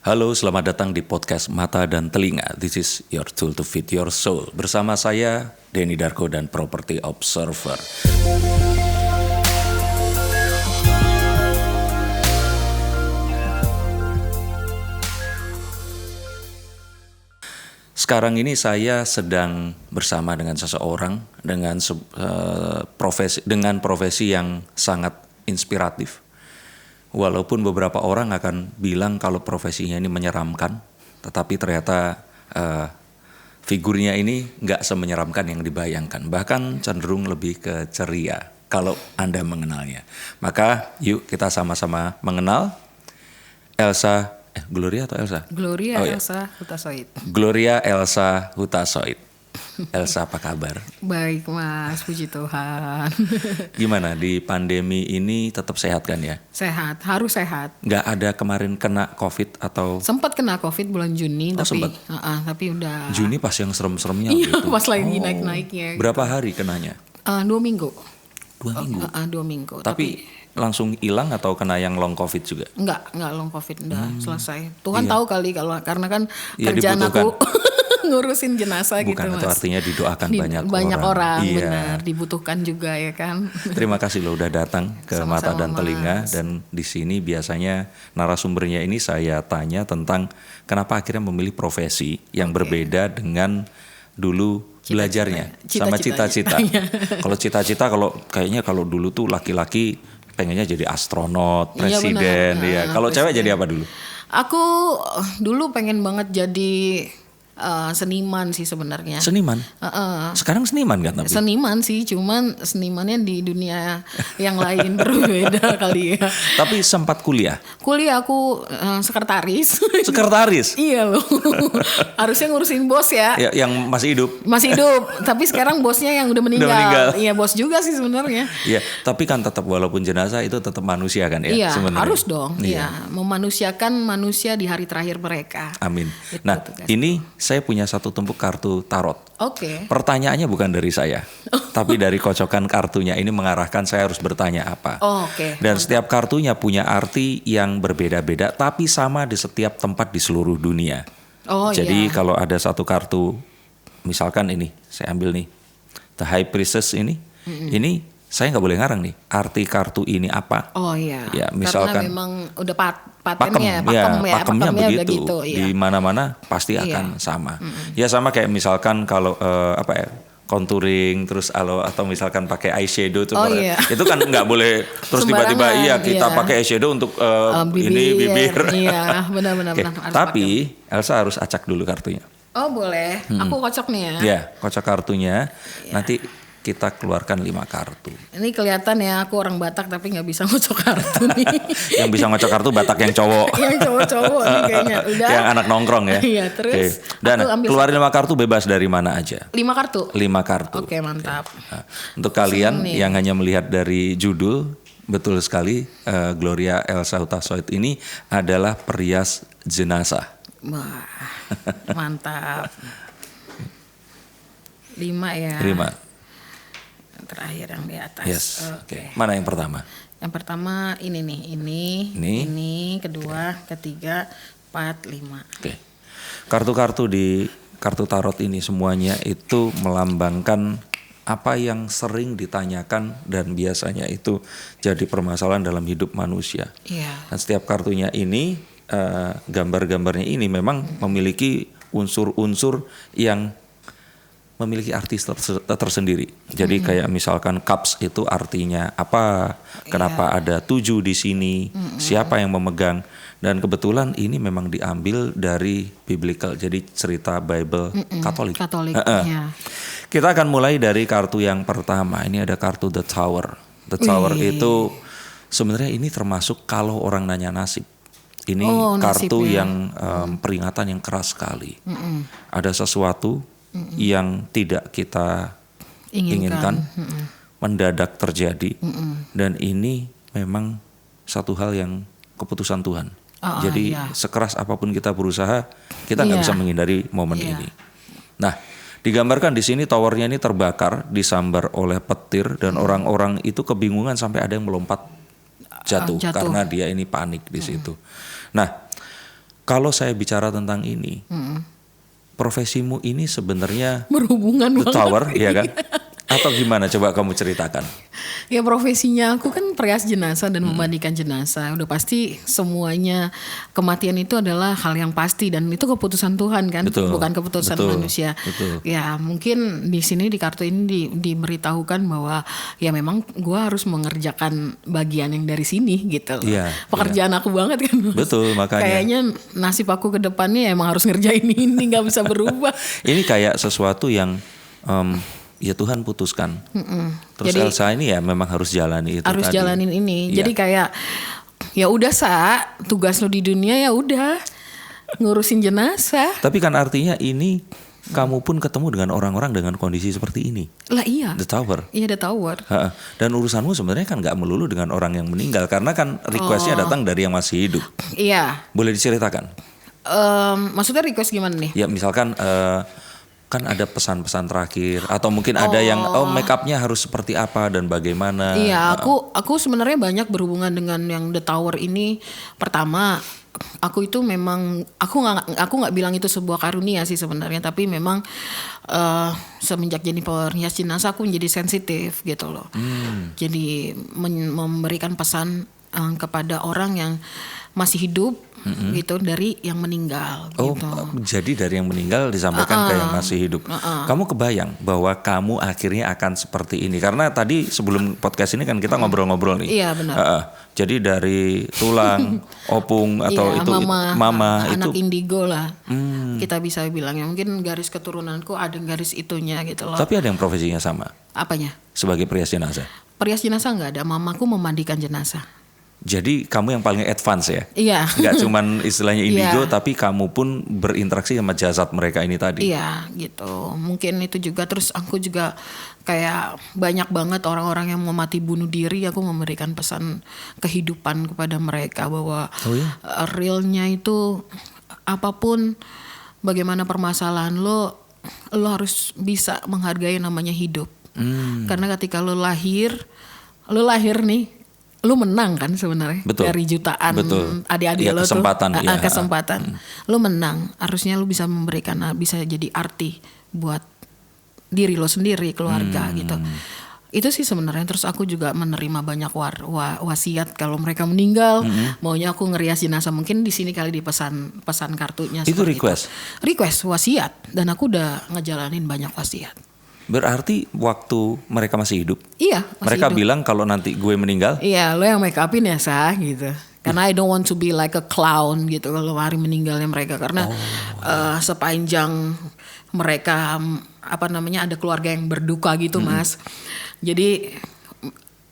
Halo, selamat datang di podcast Mata dan Telinga. This is your tool to feed your soul. Bersama saya, Denny Darko dan Property Observer. Sekarang ini saya sedang bersama dengan seseorang dengan profesi yang sangat inspiratif. Walaupun beberapa orang akan bilang kalau profesinya ini menyeramkan, tetapi ternyata figurnya ini nggak semenyeramkan yang dibayangkan. Bahkan cenderung lebih ke ceria kalau Anda mengenalnya. Maka yuk kita sama-sama mengenal Gloria atau Elsa? Gloria Elsa Hutasoid. Gloria Elsa Hutasoid. Elsa, apa kabar? Baik Mas, puji Tuhan. Gimana di pandemi ini, tetap sehat kan ya? Sehat, harus sehat. Nggak ada kemarin kena COVID atau? Sempat kena COVID bulan Juni, tapi udah. Juni pas yang serem-seremnya iya, gitu? Pas lagi naik-naiknya. Berapa hari kenanya? 2 minggu. 2 minggu? 2 minggu. Tapi langsung hilang atau kena yang long COVID juga? Enggak long COVID, udah selesai. Tuhan tahu kali karena kan iya, kerjaan dibutuhkan. aku ngurusin jenazah. Bukan, gitu Mas. itu artinya didoakan banyak orang. Iya. Benar, dibutuhkan juga ya kan. Terima kasih lo udah datang ke Sama-sama, Mata dan Telinga. Mas. Dan di sini biasanya narasumbernya ini saya tanya tentang kenapa akhirnya memilih profesi yang berbeda dengan dulu belajarnya sama cita-cita. Kalau cita-cita kalau dulu tuh laki-laki pengennya jadi astronot, presiden, ya. Kalau cewek jadi apa dulu? Aku dulu pengen banget jadi seniman sih sebenarnya. Seniman? Sekarang seniman kan tapi? Seniman sih, cuman senimannya di dunia yang lain berbeda kali ya. Tapi sempat kuliah? Kuliah aku sekretaris. Sekretaris? Iya loh. Harusnya ngurusin bos ya. Yang masih hidup? Masih hidup, tapi sekarang bosnya yang udah meninggal. Iya, bos juga sih sebenarnya. Iya, tapi kan tetap walaupun jenazah itu tetap manusia kan ya? Iya, sebenarnya. harus dong. Iya, memanusiakan manusia di hari terakhir mereka. Amin. Itu nah, tugas. ini saya punya satu tumpuk kartu tarot. Oke. Pertanyaannya bukan dari saya, tapi dari kocokan kartunya ini mengarahkan saya harus bertanya apa. Oke. Dan setiap kartunya punya arti yang berbeda-beda, tapi sama di setiap tempat di seluruh dunia. Jadi kalau ada satu kartu, misalkan ini, saya ambil nih, The High Priestess ini saya nggak boleh ngarang nih, arti kartu ini apa? Oh iya. Ya, misalkan, karena memang udah patennya, pakemnya begitu. Udah gitu, iya. Di mana-mana pasti akan sama. Ya sama kayak misalkan kalau contouring terus atau misalkan pakai eyeshadow tuh itu kan nggak boleh terus tiba-tiba kita pakai eyeshadow untuk bibir. Iya, benar-benar. Tapi Elsa harus acak dulu kartunya. Oh boleh, aku kocok nih ya. Ya, kocok kartunya. Nanti kita keluarkan 5 kartu. Ini kelihatan ya aku orang Batak tapi nggak bisa ngocok kartu nih. Yang bisa ngocok kartu Batak yang cowok. Yang cowok-cowok nih kayaknya. Udah. Yang anak nongkrong ya. Iya, terus. Dan keluarin 5 kartu bebas dari mana aja. 5 kartu? 5 kartu. Oke, mantap. Nah, untuk kalian yang hanya melihat dari judul, betul sekali Gloria Elsa Hutasoid ini adalah perias jenazah. Wah, mantap. 5 ya. 5. Terakhir yang di atas. Yes. Oke. Mana yang pertama? Yang pertama ini nih, ini, kedua, ketiga, 4, 5. Oke. Kartu-kartu di kartu tarot ini semuanya itu melambangkan apa yang sering ditanyakan dan biasanya itu jadi permasalahan dalam hidup manusia. Iya. Dan setiap kartunya ini, gambar-gambarnya ini memang memiliki unsur-unsur yang memiliki arti tersendiri. Jadi kayak misalkan cups itu artinya apa? Kenapa ada 7 di sini? Siapa yang memegang? Dan kebetulan ini memang diambil dari biblical. Jadi cerita Bible Katolik. Ya. Kita akan mulai dari kartu yang pertama. Ini ada kartu The Tower. The Tower itu sebenarnya ini termasuk kalau orang nanya nasib. Ini kartu yang peringatan yang keras sekali. Ada sesuatu yang tidak kita inginkan mendadak terjadi dan ini memang satu hal yang keputusan Tuhan. Jadi sekeras apapun kita berusaha, kita nggak bisa menghindari momen ini. Nah, digambarkan di sini towernya ini terbakar, disambar oleh petir dan orang-orang itu kebingungan sampai ada yang melompat jatuh. Karena dia ini panik di situ. Nah, Kalau saya bicara tentang ini, profesimu ini sebenarnya berhubungan The banget. Tower, ya kan? Atau gimana? Coba kamu ceritakan. Ya profesinya aku kan perias jenazah dan memandikan jenazah. Udah pasti semuanya kematian itu adalah hal yang pasti dan itu keputusan Tuhan kan, Betul, bukan keputusan betul, manusia. betul. Ya mungkin di sini di kartu ini diberitahukan bahwa ya memang gue harus mengerjakan bagian yang dari sini gitu. Iya, Pekerjaan aku banget kan. Mas. Betul, makanya. Kayaknya nasib aku ke depannya emang harus ngerjain ini, nggak bisa berubah. Ini kayak sesuatu yang ya Tuhan putuskan. Terus Jadi, Elsa ini ya memang harus jalani itu harus tadi. jalanin ini. Iya. Jadi kayak ya udah tugas lo di dunia ya udah ngurusin jenazah. Tapi kan artinya ini kamu pun ketemu dengan orang-orang dengan kondisi seperti ini. Lah iya. The Tower. Iya The Tower. Ha-ha. Dan urusanmu sebenarnya kan nggak melulu dengan orang yang meninggal karena kan requestnya datang dari yang masih hidup. Iya. Boleh diceritakan? Maksudnya request gimana nih? Ya misalkan kan ada pesan-pesan terakhir atau mungkin ada yang make upnya harus seperti apa dan bagaimana. Iya, aku sebenarnya banyak berhubungan dengan yang The Tower ini. Pertama, aku itu memang aku nggak bilang itu sebuah karunia sih sebenarnya, tapi memang semenjak jadi perias jenazah aku menjadi sensitif gitu loh. Jadi memberikan pesan kepada orang yang masih hidup gitu dari yang meninggal. Oh, gitu. jadi dari yang meninggal disampaikan ke yang masih hidup. Kamu kebayang bahwa kamu akhirnya akan seperti ini? Karena tadi sebelum podcast ini kan kita ngobrol-ngobrol nih. Iya benar. Jadi dari tulang, opung atau iya, itu mama anak itu. indigo lah. Kita bisa bilang ya mungkin garis keturunanku ada garis itunya gitu loh. Tapi ada yang profesinya sama Apanya? sebagai perias jenazah. Perias jenazah nggak ada. Mamaku memandikan jenazah. Jadi kamu yang paling advance ya? Iya. Gak cuman istilahnya indigo, Iya. tapi kamu pun berinteraksi sama jasad mereka ini tadi. Iya gitu. Mungkin itu juga. Terus aku juga kayak banyak banget orang-orang yang mau mati bunuh diri. Aku memberikan pesan kehidupan kepada mereka bahwa realnya itu apapun bagaimana permasalahan lo harus bisa menghargai namanya hidup. Karena ketika lo lahir nih. Lu menang kan sebenarnya dari jutaan adik-adik lo kesempatan, tuh kesempatan. Lu menang, harusnya lu bisa memberikan, bisa jadi arti buat diri lo sendiri, keluarga gitu. Itu sih sebenarnya. Terus aku juga menerima banyak wasiat kalau mereka meninggal, maunya aku ngerias jenazah. Mungkin di sini kali di pesan kartunya. Itu request. Request wasiat, dan aku udah ngejalanin banyak wasiat. Berarti waktu mereka masih hidup? Iya, mereka hidup. bilang kalau nanti gue meninggal? Iya, lo yang make upin ya sah gitu. Karena I don't want to be like a clown gitu kalau hari meninggalnya mereka. Karena sepanjang mereka ada keluarga yang berduka gitu mas. Jadi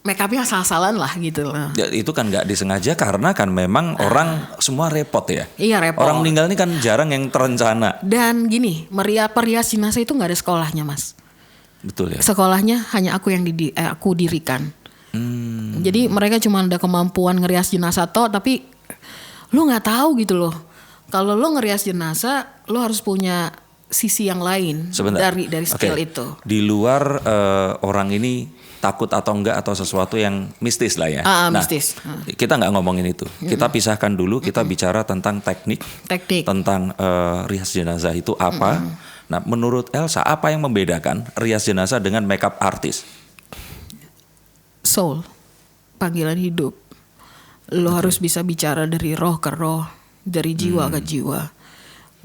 make upnya asal-asalan lah gitu loh. Ya, itu kan nggak disengaja karena kan memang orang semua repot ya. Iya repot. Orang meninggal ini kan jarang yang terencana. Dan gini, perias jenazah itu nggak ada sekolahnya mas. Betul ya. Sekolahnya hanya aku yang aku dirikan. Jadi mereka cuma ada kemampuan ngerias jenazah tapi lu nggak tahu gitu loh. Kalau lu ngerias jenazah, lu harus punya sisi yang lain. Sebentar. dari skill itu. Di luar orang ini takut atau enggak atau sesuatu yang mistis lah ya. Mistis. Kita nggak ngomongin itu. Kita pisahkan dulu. Kita bicara tentang teknik. Tentang rias jenazah itu apa. Nah, menurut Elsa, apa yang membedakan rias jenazah dengan makeup artis? Soul, panggilan hidup. Lo harus bisa bicara dari roh ke roh, dari jiwa ke jiwa.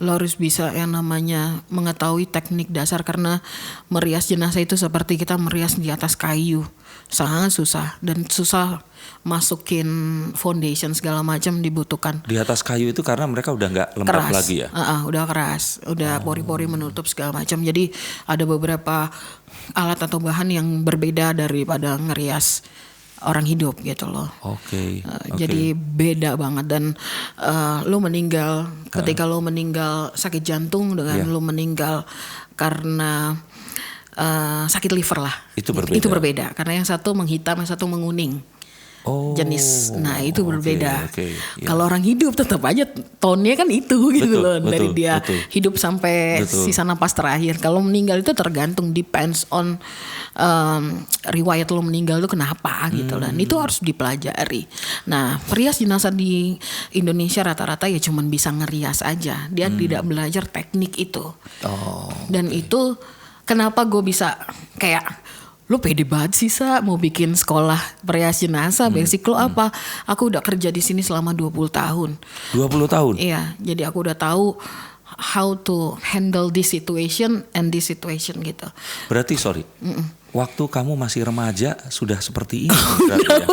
Lo harus bisa yang namanya mengetahui teknik dasar, karena merias jenazah itu seperti kita merias di atas kayu. Sangat susah dan susah masukin foundation segala macam dibutuhkan. Di atas kayu itu karena mereka udah nggak lembab lagi ya? Udah keras, udah pori-pori menutup segala macam. Jadi ada beberapa alat atau bahan yang berbeda daripada ngerias orang hidup gitu loh. Oke. Jadi beda banget. Dan lo meninggal ketika lo meninggal sakit jantung dengan lo meninggal karena sakit liver lah. Itu berbeda. Itu berbeda karena yang satu menghitam, yang satu menguning. jenis. Nah itu berbeda. Ya. Kalau orang hidup tetap aja tone-nya kan itu gitu loh. Dari dia hidup sampai sisa napas terakhir. Kalau meninggal itu tergantung, depends on riwayat lo meninggal itu kenapa gitu. Dan itu harus dipelajari. Nah perias jenazah di Indonesia rata-rata ya cuman bisa ngerias aja. Dia tidak belajar teknik itu. Dan itu kenapa gue bisa kayak, lu pede banget sih Sa mau bikin sekolah perias jenazah. Basic lo apa? Aku udah kerja di sini selama 20 tahun. 20 tahun? Iya, jadi aku udah tahu how to handle this situation and this situation gitu. Berarti sorry, waktu kamu masih remaja sudah seperti ini berarti ya?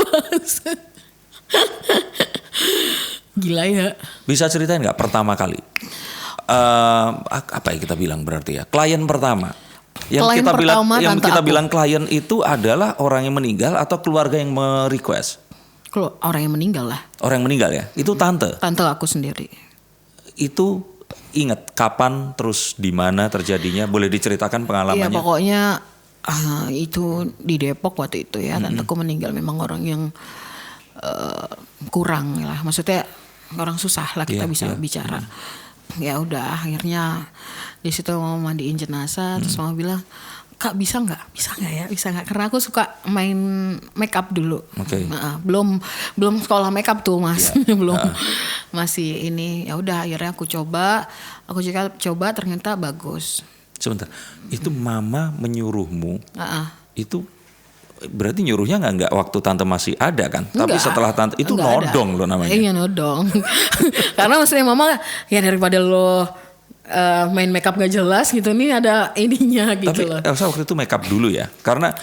Gila ya. Bisa ceritain gak pertama kali? Apa ya kita bilang berarti ya? Klien pertama. Yang kita bilang klien itu adalah orang yang meninggal atau keluarga yang merequest? Orang yang meninggal lah. Orang yang meninggal ya? Itu tante? Tante aku sendiri. Itu ingat kapan terus di mana terjadinya? Boleh diceritakan pengalamannya? Iya pokoknya itu di Depok waktu itu ya. Tanteku meninggal, memang orang yang kurang lah. Maksudnya orang susah lah kita bisa bicara. Ya udah akhirnya di situ mau mandiin jenazah, terus mama bilang, Kak bisa nggak ya, karena aku suka main make up dulu. Belum sekolah make up tuh Mas. Belum masih ini. Ya udah akhirnya aku coba ternyata bagus. Sebentar, itu mama menyuruhmu itu berarti nyuruhnya nggak waktu tante masih ada kan? Enggak, tapi setelah tante itu nodong lo namanya. Iya nodong. Karena maksudnya mama ya daripada lo main makeup gak jelas gitu, nih ada ininya gitu. Tapi loh. Elsa waktu itu makeup dulu ya, karena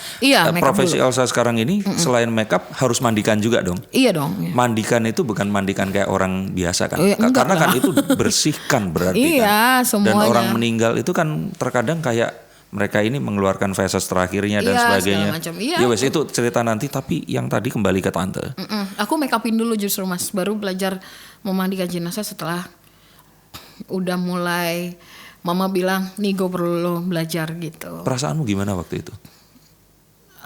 profesi dulu. Elsa sekarang ini selain makeup harus mandikan juga dong. Iya dong. Iya. Mandikan itu bukan mandikan kayak orang biasa kan, karena kan itu bersihkan berarti kan. Semuanya. Dan orang meninggal itu kan terkadang kayak mereka ini mengeluarkan feses terakhirnya dan sebagainya. Ya wes itu cerita nanti, tapi yang tadi kembali ke tante. Aku make upin dulu justru Mas, baru belajar memandikan jenazah setelah udah mulai mama bilang nih gue perlu belajar gitu. Perasaanmu gimana waktu itu?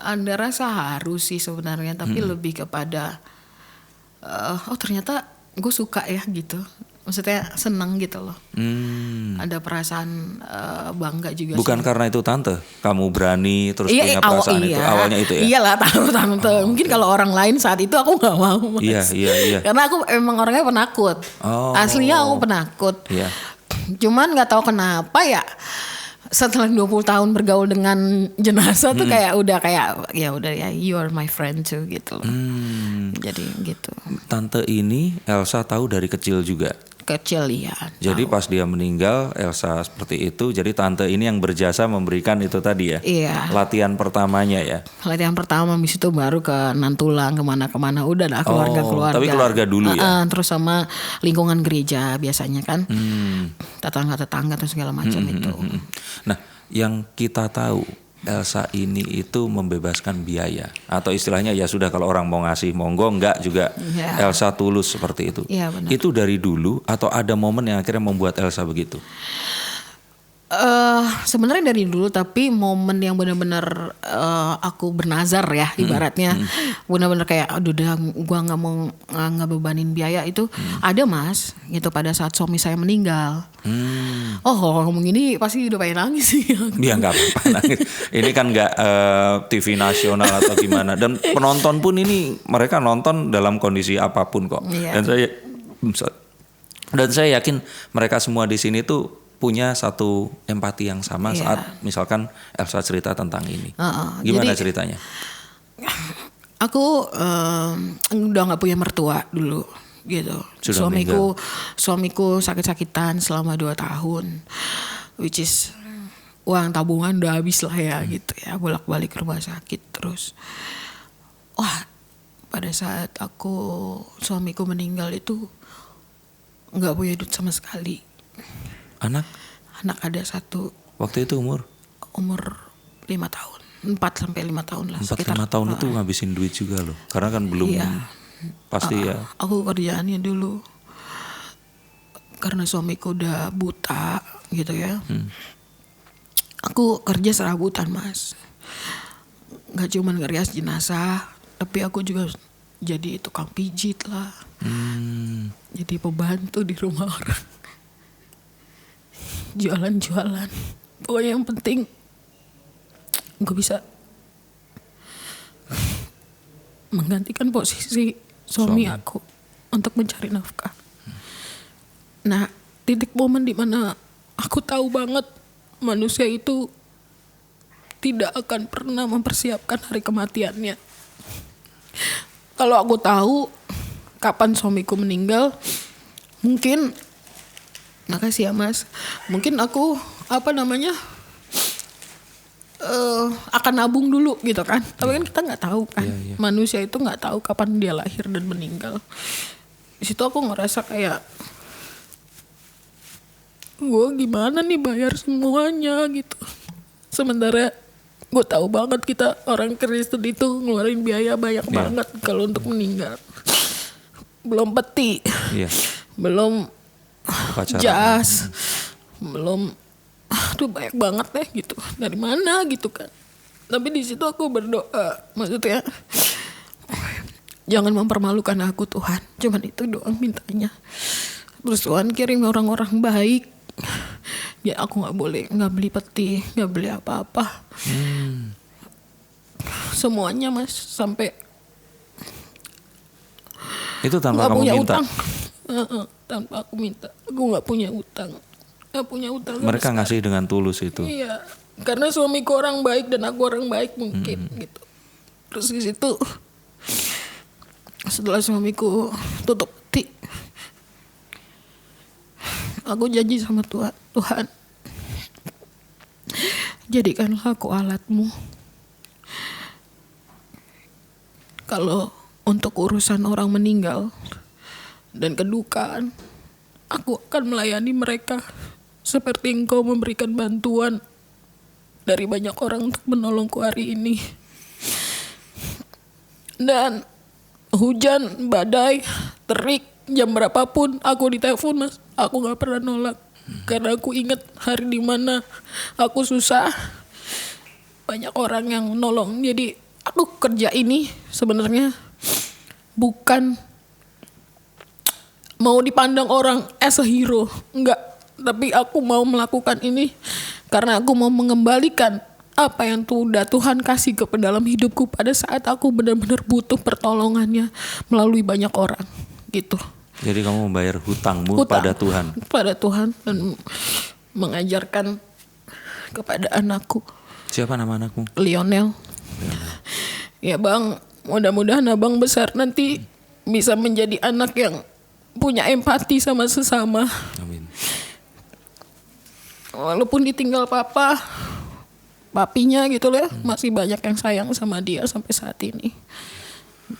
Ada rasa harus sih sebenarnya, tapi lebih kepada ternyata gue suka ya gitu. Maksudnya senang gitu loh. Ada perasaan bangga juga. Bukan sih. Karena itu tante, kamu berani terus punya perasaan itu. Awalnya itu ya. Iyalah tahu tante. Mungkin kalau orang lain saat itu aku nggak mau Mas. Iya. Karena aku emang orangnya penakut. Aslinya aku penakut. Iya. Cuman nggak tahu kenapa ya. Setelah 20 tahun bergaul dengan jenazah tuh kayak udah ya you are my friend too gitu loh. Jadi gitu. Tante ini Elsa tahu dari kecil juga. Kecil ya. Jadi pas dia meninggal Elsa seperti itu. Jadi tante ini yang berjasa memberikan itu tadi ya. Iya. Latihan pertamanya ya. Latihan pertama, habis itu baru ke Nantulang kemana-kemana. Udah lah keluarga. Tapi keluarga dulu ya. Terus sama lingkungan gereja biasanya kan. Tetangga atau segala macam itu. Nah yang kita tahu Elsa ini itu membebaskan biaya, atau istilahnya ya sudah kalau orang mau ngasih monggo, enggak juga Elsa tulus seperti itu. Ya, benar. Itu dari dulu atau ada momen yang akhirnya membuat Elsa begitu? Sebenarnya dari dulu, tapi momen yang benar-benar aku bernazar ya ibaratnya, benar-benar kayak aduh udah gua nggak mau ngebebanin biaya itu ada Mas gitu pada saat suami saya meninggal. Kalau ngomong ini pasti udah pengen nangis sih. Dia nggak apa-apa nangis. Ini kan nggak TV nasional atau gimana, dan penonton pun ini mereka nonton dalam kondisi apapun kok. Dan saya yakin mereka semua di sini tuh punya satu empati yang sama saat misalkan Elsa cerita tentang ini. Gimana ceritanya? Aku udah nggak punya mertua dulu gitu. Suamiku sakit-sakitan selama 2 tahun, which is uang tabungan udah habis lah ya gitu ya, bolak-balik ke rumah sakit terus. Pada saat suamiku meninggal itu nggak punya duit sama sekali. Anak ada 1. Waktu itu umur 5 tahun. 4-5 tahun lah. 4-5 tahun itu ngabisin duit juga loh. Karena kan belum pasti ya. Aku kerjaannya dulu. Karena suamiku udah buta gitu ya. Aku kerja serabutan Mas. Gak cuma ngerias jenazah, tapi aku juga jadi tukang pijit lah, jadi pembantu di rumah orang, jualan-jualan. Pokoknya yang penting gue bisa menggantikan posisi suami aku untuk mencari nafkah. Nah, titik momen dimana aku tahu banget manusia itu tidak akan pernah mempersiapkan hari kematiannya. Kalau aku tahu kapan suamiku meninggal, mungkin, makasih ya Mas, mungkin aku akan nabung dulu gitu kan. Tapi kan kita nggak tahu kan, manusia itu nggak tahu kapan dia lahir dan meninggal. Di situ aku ngerasa kayak, gue gimana nih bayar semuanya gitu. Sementara gue tahu banget kita orang Kristen itu ngeluarin biaya banyak banget kalau untuk meninggal. Belum peti, belum jas, belum, aduh banyak banget deh gitu. Dari mana gitu kan. Tapi di situ aku berdoa, maksudnya jangan mempermalukan aku Tuhan. Cuman itu doang mintanya. Terus Tuhan kirim orang-orang baik. Ya aku nggak beli peti, nggak beli apa-apa. Semuanya Mas, sampai itu tanpa kamu minta. Tanpa aku minta. Aku nggak punya utang. Mereka ngasih dengan tulus itu. Iya, karena suamiku orang baik dan aku orang baik mungkin gitu. Terus di situ setelah suamiku tutup peti, aku janji sama Tuhan, jadikanlah aku alatmu. Kalau untuk urusan orang meninggal dan kedukaan, aku akan melayani mereka seperti Engkau memberikan bantuan dari banyak orang untuk menolongku hari ini. Dan hujan, badai, terik, jam berapapun aku ditelepon Mas, aku gak pernah nolak. Karena aku ingat hari dimana aku susah, banyak orang yang nolong. Jadi aku kerja ini sebenarnya bukan mau dipandang orang as a hero, enggak. Tapi aku mau melakukan ini karena aku mau mengembalikan apa yang udah Tuhan kasih ke dalam hidupku pada saat aku benar-benar butuh pertolongannya melalui banyak orang gitu. Jadi kamu membayar hutang pada Tuhan. Pada Tuhan dan mengajarkan kepada anakku. Siapa nama anakmu? Lionel. Ya Bang, mudah-mudahan Abang besar nanti bisa menjadi anak yang punya empati sama sesama. Amin. Walaupun ditinggal papinya gitu loh ya, masih banyak yang sayang sama dia sampai saat ini.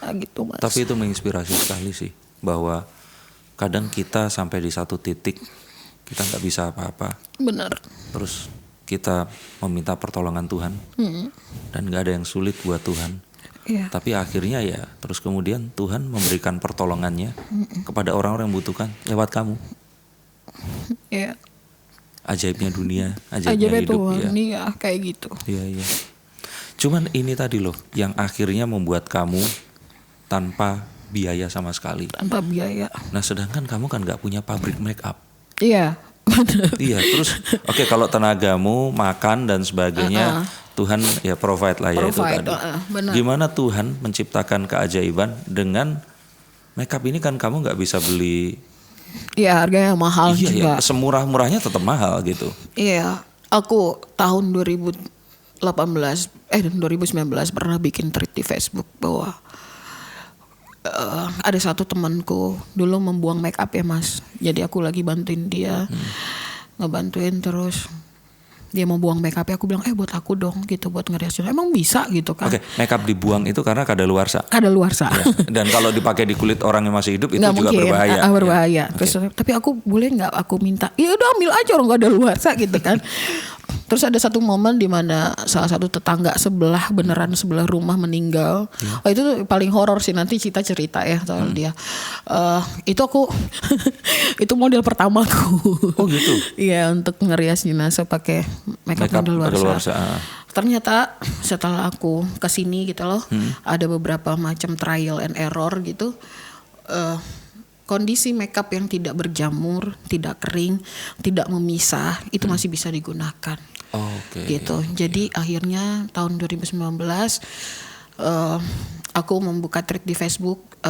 Nah, gitu Mas. Tapi itu menginspirasi sekali sih, bahwa kadang kita sampai di satu titik kita nggak bisa apa-apa. Benar. Terus kita meminta pertolongan Tuhan dan nggak ada yang sulit buat Tuhan. Iya. Tapi akhirnya ya terus kemudian Tuhan memberikan pertolongannya kepada orang-orang yang membutuhkan lewat kamu. Iya. Ajaibnya dunia, ajaibnya hidup. Tuhan, ya kayak gitu. Iya. Cuman ini tadi loh yang akhirnya membuat kamu tanpa biaya sama sekali. Tanpa biaya. Nah sedangkan kamu kan gak punya pabrik make up. Iya. Iya, terus oke, kalau tenagamu, makan dan sebagainya Tuhan ya provide lah ya itu tadi. Gimana Tuhan menciptakan keajaiban dengan make up ini kan kamu gak bisa beli. Iya, harganya mahal juga. Iya, semurah-murahnya tetap mahal gitu. Iya, aku tahun 2019 pernah bikin tweet di Facebook bahwa ada satu temanku dulu membuang make up ya Mas. Jadi aku lagi bantuin dia, ngebantuin terus. Dia mau buang make up, aku bilang buat aku dong gitu, buat ngerias. Emang bisa gitu kan? Oke, make up dibuang itu karena kadaluarsa. Kadaluarsa. Ya. Dan kalau dipakai di kulit orang yang masih hidup itu nggak juga mungkin, berbahaya. Berbahaya. Ya. Terus tapi aku boleh nggak aku minta? Ya udah ambil aja, orang kadaluarsa gitu kan. Terus ada satu momen di mana salah satu tetangga beneran sebelah rumah meninggal. Oh itu tuh paling horor sih, nanti Cita cerita ya soal dia. Itu aku itu model pertamaku. Oh gitu. Iya, untuk ngerias jenazah pakai make up kadaluarsa. ternyata setelah aku kesini gitu loh, ada beberapa macam trial and error gitu. Kondisi makeup yang tidak berjamur, tidak kering, tidak memisah itu masih bisa digunakan. Gitu. Jadi akhirnya tahun 2019 aku membuka thread di Facebook.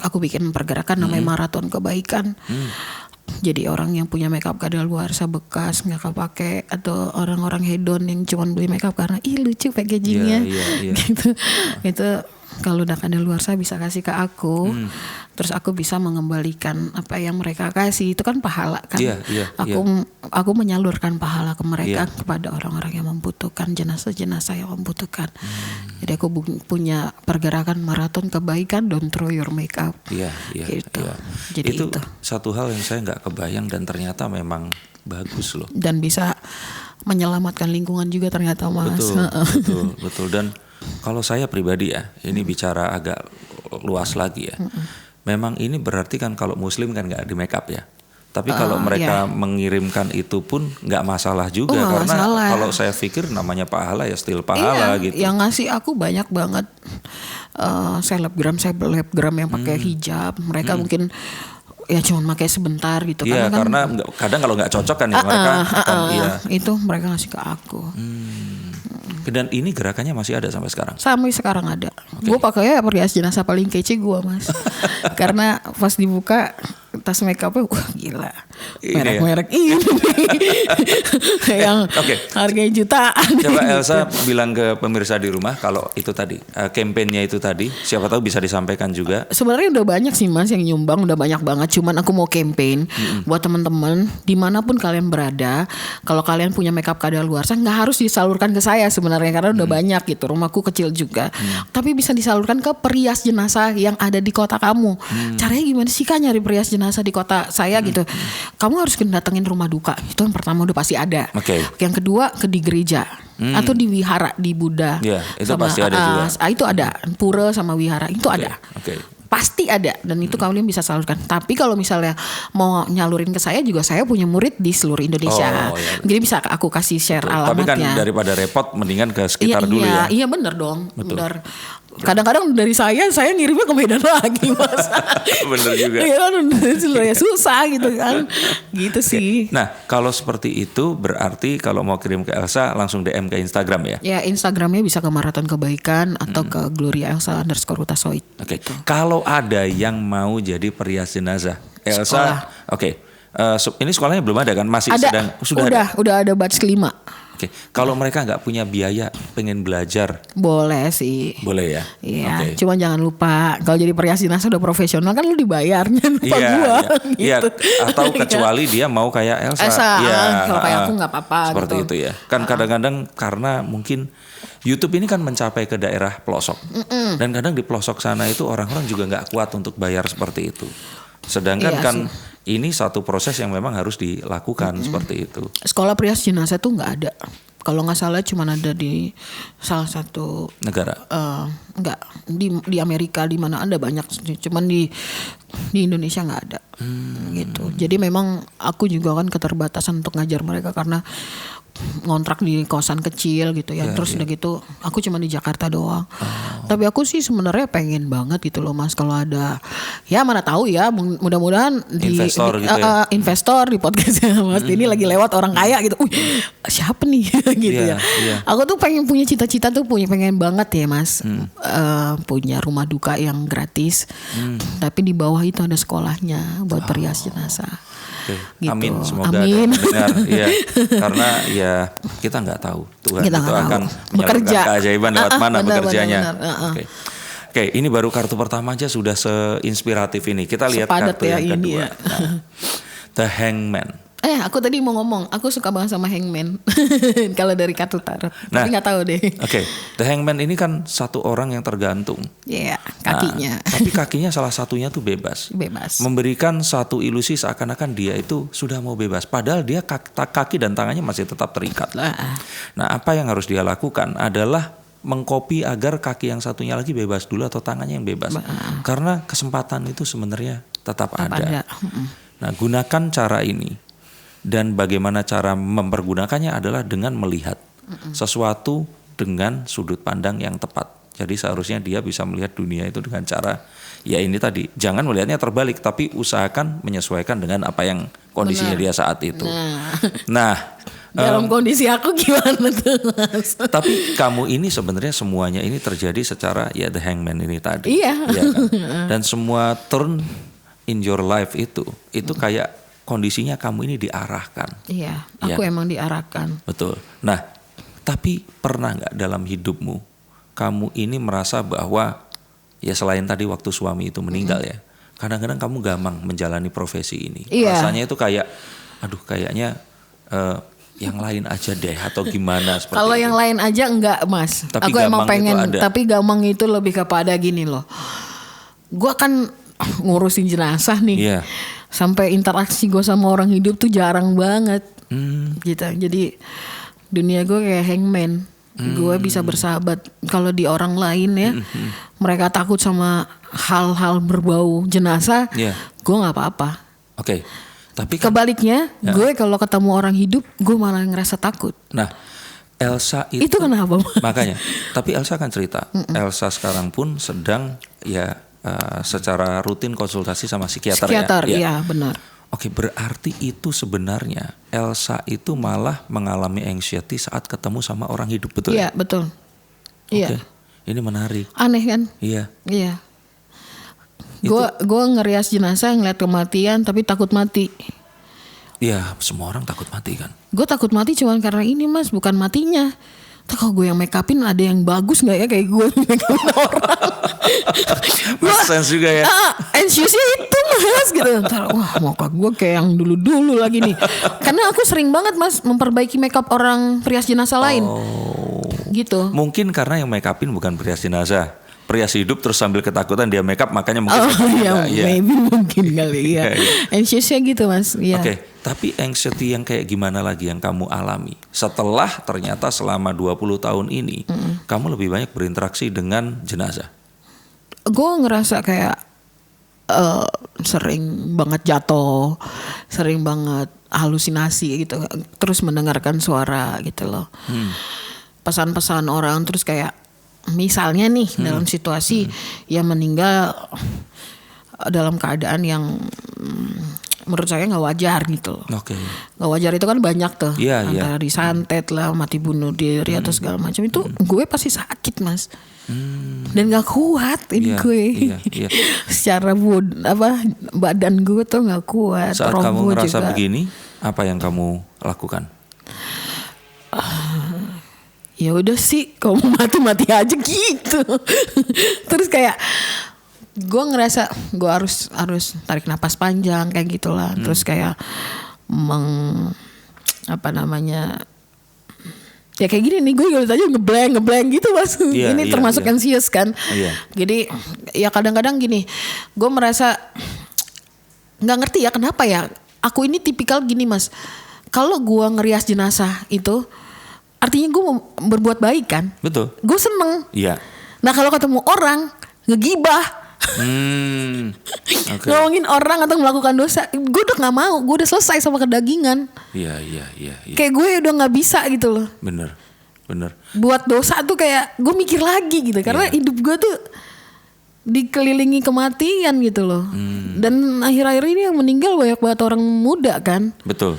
Aku bikin pergerakan namanya Maraton Kebaikan. Jadi orang yang punya makeup kadaluarsa bekas nggak kepake, atau orang-orang hedon yang cuma beli makeup karena lucu packagingnya, gitu. Itu kalau udah kadaluarsa bisa kasih ke aku, terus aku bisa mengembalikan apa yang mereka kasih. Itu kan pahala kan. Aku menyalurkan pahala ke mereka, kepada orang-orang yang membutuhkan, jenazah-jenazah yang membutuhkan. Jadi aku punya pergerakan Maraton Kebaikan, don't throw your makeup. Gitu. Jadi itu satu hal yang saya nggak kebayang dan ternyata memang bagus loh. Dan bisa menyelamatkan lingkungan juga ternyata, Mas. Betul. Dan kalau saya pribadi ya, ini bicara agak luas lagi ya. Memang ini berarti kan kalau Muslim kan nggak di make up ya. Tapi kalau mereka mengirimkan itu pun nggak masalah juga, karena kalau saya pikir namanya pahala ya still pahala gitu. Yang ngasih aku banyak banget selebgram yang pakai hijab. Mereka mungkin ya cuma pakai sebentar gitu. Iya, karena kadang kalau nggak cocok kan ya mereka akan itu mereka ngasih ke aku. Dan ini gerakannya masih ada sampai sekarang? Sampai sekarang ada. Gue pakainya perias jenazah paling kece gue, Mas. Karena pas dibuka tas makeupnya, wah gila. Merek-merek ini. Yang harganya jutaan. Coba Elsa bilang ke pemirsa di rumah kalau itu tadi, kampanyenya itu tadi, siapa tahu bisa disampaikan juga. Sebenarnya udah banyak sih, Mas, yang nyumbang, udah banyak banget. Cuman aku mau campaign buat teman-teman dimanapun kalian berada, kalau kalian punya makeup kadaluarsa nggak harus disalurkan ke saya sebenarnya, karena udah banyak gitu. Rumahku kecil juga, tapi bisa disalurkan ke perias jenazah yang ada di kota kamu. Caranya gimana sih Kak nyari perias jenazah di kota saya gitu? Kamu harus datengin rumah duka, itu yang pertama udah pasti ada. Yang kedua di gereja atau di wihara, di Buddha. Itu sama, pasti ada juga. Itu ada pura sama wihara itu ada. Pasti ada, dan itu kalian bisa salurkan. Tapi kalau misalnya mau nyalurin ke saya juga, saya punya murid di seluruh Indonesia. Jadi bisa aku kasih share alamatnya. Tapi kan daripada repot mendingan ke sekitar dulu ya. Iya benar dong. Benar. Kadang-kadang dari saya ngirimnya ke Medan lagi, Mas. Bener juga. Iya kan, susah gitu kan. Gitu sih. Nah, kalau seperti itu berarti kalau mau kirim ke Elsa langsung DM ke Instagram ya? Ya, Instagramnya bisa ke Maraton Kebaikan atau ke Gloria_Elsa_Utasoid. Gitu. Kalau ada yang mau jadi perias jenazah, Elsa, ini sekolahnya belum ada kan? Masih ada, udah ada batch 5. Kalau mereka nggak punya biaya, pengen belajar, boleh sih. Boleh ya. Iya. Cuma jangan lupa kalau jadi perias jenazah udah profesional kan lu dibayarnya, lupa gua. Iya. Atau kecuali dia mau kayak Elsa. Kalau kayak aku nggak apa-apa. Seperti gitu. Itu ya. Kan kadang-kadang karena mungkin YouTube ini kan mencapai ke daerah pelosok, dan kadang di pelosok sana itu orang-orang juga nggak kuat untuk bayar seperti itu. Sedangkan ini satu proses yang memang harus dilakukan seperti itu. Sekolah perias jenazah tuh nggak ada. Kalau nggak salah cuma ada di salah satu negara. Enggak, di Amerika, di mana ada banyak. Cuman di Indonesia nggak ada. Gitu. Jadi memang aku juga kan keterbatasan untuk ngajar mereka karena ngontrak di kosan kecil gitu ya. Terus udah gitu aku cuma di Jakarta doang. Tapi aku sih sebenarnya pengen banget gitu loh, Mas, kalau ada mana tahu ya, mudah-mudahan investor di podcastnya Mas ini lagi lewat orang kaya gitu. Siapa nih gitu ya. Aku tuh pengen punya cita-cita tuh, pengen banget ya, Mas. Punya rumah duka yang gratis. Tapi di bawah itu ada sekolahnya buat perias jenazah. Gitu. Amin, semoga benar ya, karena ya kita nggak tahu Tuhan itu akan menyalurkan keajaiban lewat mana bekerjanya. Oke, ini baru kartu pertama aja sudah seinspiratif ini. Kita lihat kartu yang kedua. The Hangman. Aku tadi mau ngomong, aku suka banget sama Hangman. Kalau dari kartu tarot, tapi nggak tahu deh. The Hangman ini kan satu orang yang tergantung. Kakinya. Tapi kakinya salah satunya tuh bebas. Memberikan satu ilusi seakan-akan dia itu sudah mau bebas, padahal dia kaki dan tangannya masih tetap terikat. Nah, apa yang harus dia lakukan adalah mengcopy agar kaki yang satunya lagi bebas dulu atau tangannya yang bebas. Karena kesempatan itu sebenarnya tetap ada. Nah, gunakan cara ini. Dan bagaimana cara mempergunakannya adalah dengan melihat. sesuatu dengan sudut pandang yang tepat. Jadi seharusnya dia bisa melihat dunia itu dengan cara, ya ini tadi, jangan melihatnya terbalik, tapi usahakan menyesuaikan dengan apa yang kondisinya dia saat itu. Nah, dalam kondisi aku gimana tuh, Mas? Tapi kamu ini sebenarnya semuanya ini terjadi secara ya the hangman ini tadi. Iya. Ya kan? Dan semua turn in your life itu kayak kondisinya kamu ini diarahkan. Iya, aku emang diarahkan. Betul. Nah, tapi pernah nggak dalam hidupmu kamu ini merasa bahwa ya selain tadi waktu suami itu meninggal ya, kadang-kadang kamu gampang menjalani profesi ini. Rasanya itu kayak, aduh kayaknya yang lain aja deh atau gimana seperti Kalau itu. yang lain aja enggak, Mas. Tapi aku emang pengen, tapi gampang itu lebih kepada gini loh. Gua kan ngurusin jenazah nih. Iya. Sampai interaksi gue sama orang hidup tuh jarang banget. Gitu. Jadi dunia gue kayak hangman. Gue bisa bersahabat. Kalau di orang lain ya, mereka takut sama hal-hal berbau jenazah, gue nggak apa-apa. Oke. Tapi kan, kebaliknya, gue kalau ketemu orang hidup, gue malah ngerasa takut. Nah, Elsa itu kenapa? Makanya. Tapi Elsa kan cerita, Elsa sekarang pun sedang ya secara rutin konsultasi sama psikiater ya. Iya benar. Oke, berarti itu sebenarnya Elsa itu malah mengalami anxiety saat ketemu sama orang hidup, betul? Iya, betul. Iya. Ini menarik. Aneh kan? Iya. Iya. Gue ngerias jenazah ngeliat kematian tapi takut mati. Iya, semua orang takut mati kan. Gue takut mati cuman karena ini, Mas, bukan matinya. Tuh kalau gue yang make upin ada yang bagus nggak ya kayak gue make upin orang. Make sense juga ya. Anxiousnya itu, Mas, gitu. Ntar, wah muka gue kayak yang dulu-dulu lagi nih. Karena aku sering banget, Mas, memperbaiki make up orang perias jenazah lain. Gitu. Mungkin karena yang make upin bukan perias jenazah, perias hidup, terus sambil ketakutan dia make up, makanya mungkin. Maybe mungkin kali ya. Anxiousnya gitu, Mas. Iya. Oke, tapi anxiety yang kayak gimana lagi yang kamu alami setelah ternyata selama 20 tahun ini kamu lebih banyak berinteraksi dengan jenazah? Gue ngerasa kayak sering banget jatuh, sering banget halusinasi gitu, terus mendengarkan suara gitu loh. Pesan-pesan orang, terus kayak misalnya nih dalam situasi yang meninggal dalam keadaan yang menurut saya nggak wajar gitu loh. Nggak wajar itu kan banyak tuh, antara disantet lah, mati bunuh diri atau segala macam itu. Gue pasti sakit, Mas. Dan nggak kuat ini gue. Secara badan gue tuh nggak kuat. Saat kamu ngerasa begini, apa yang kamu lakukan? Ya udah sih, kalau mau mati aja gitu. Terus kayak gue ngerasa gue harus tarik napas panjang kayak gitulah. Terus kayak ya kayak gini nih, gue aja ngeblank gitu, Mas. Ini termasuk anxious kan. Jadi ya kadang-kadang gini, gue merasa nggak ngerti ya kenapa ya. Aku ini tipikal gini, Mas. Kalau gue ngerias jenazah itu artinya gue mau berbuat baik kan. Betul. Gue seneng. Iya. Nah kalau ketemu orang ngegibah, ngomongin orang atau melakukan dosa, gue udah nggak mau. Gue udah selesai sama kedagingan. Iya. Kayak gue udah nggak bisa gitu loh. Bener. Buat dosa tuh kayak gue mikir lagi gitu. Karena hidup gue tuh dikelilingi kematian gitu loh. Dan akhir-akhir ini yang meninggal banyak banget orang muda kan. Betul.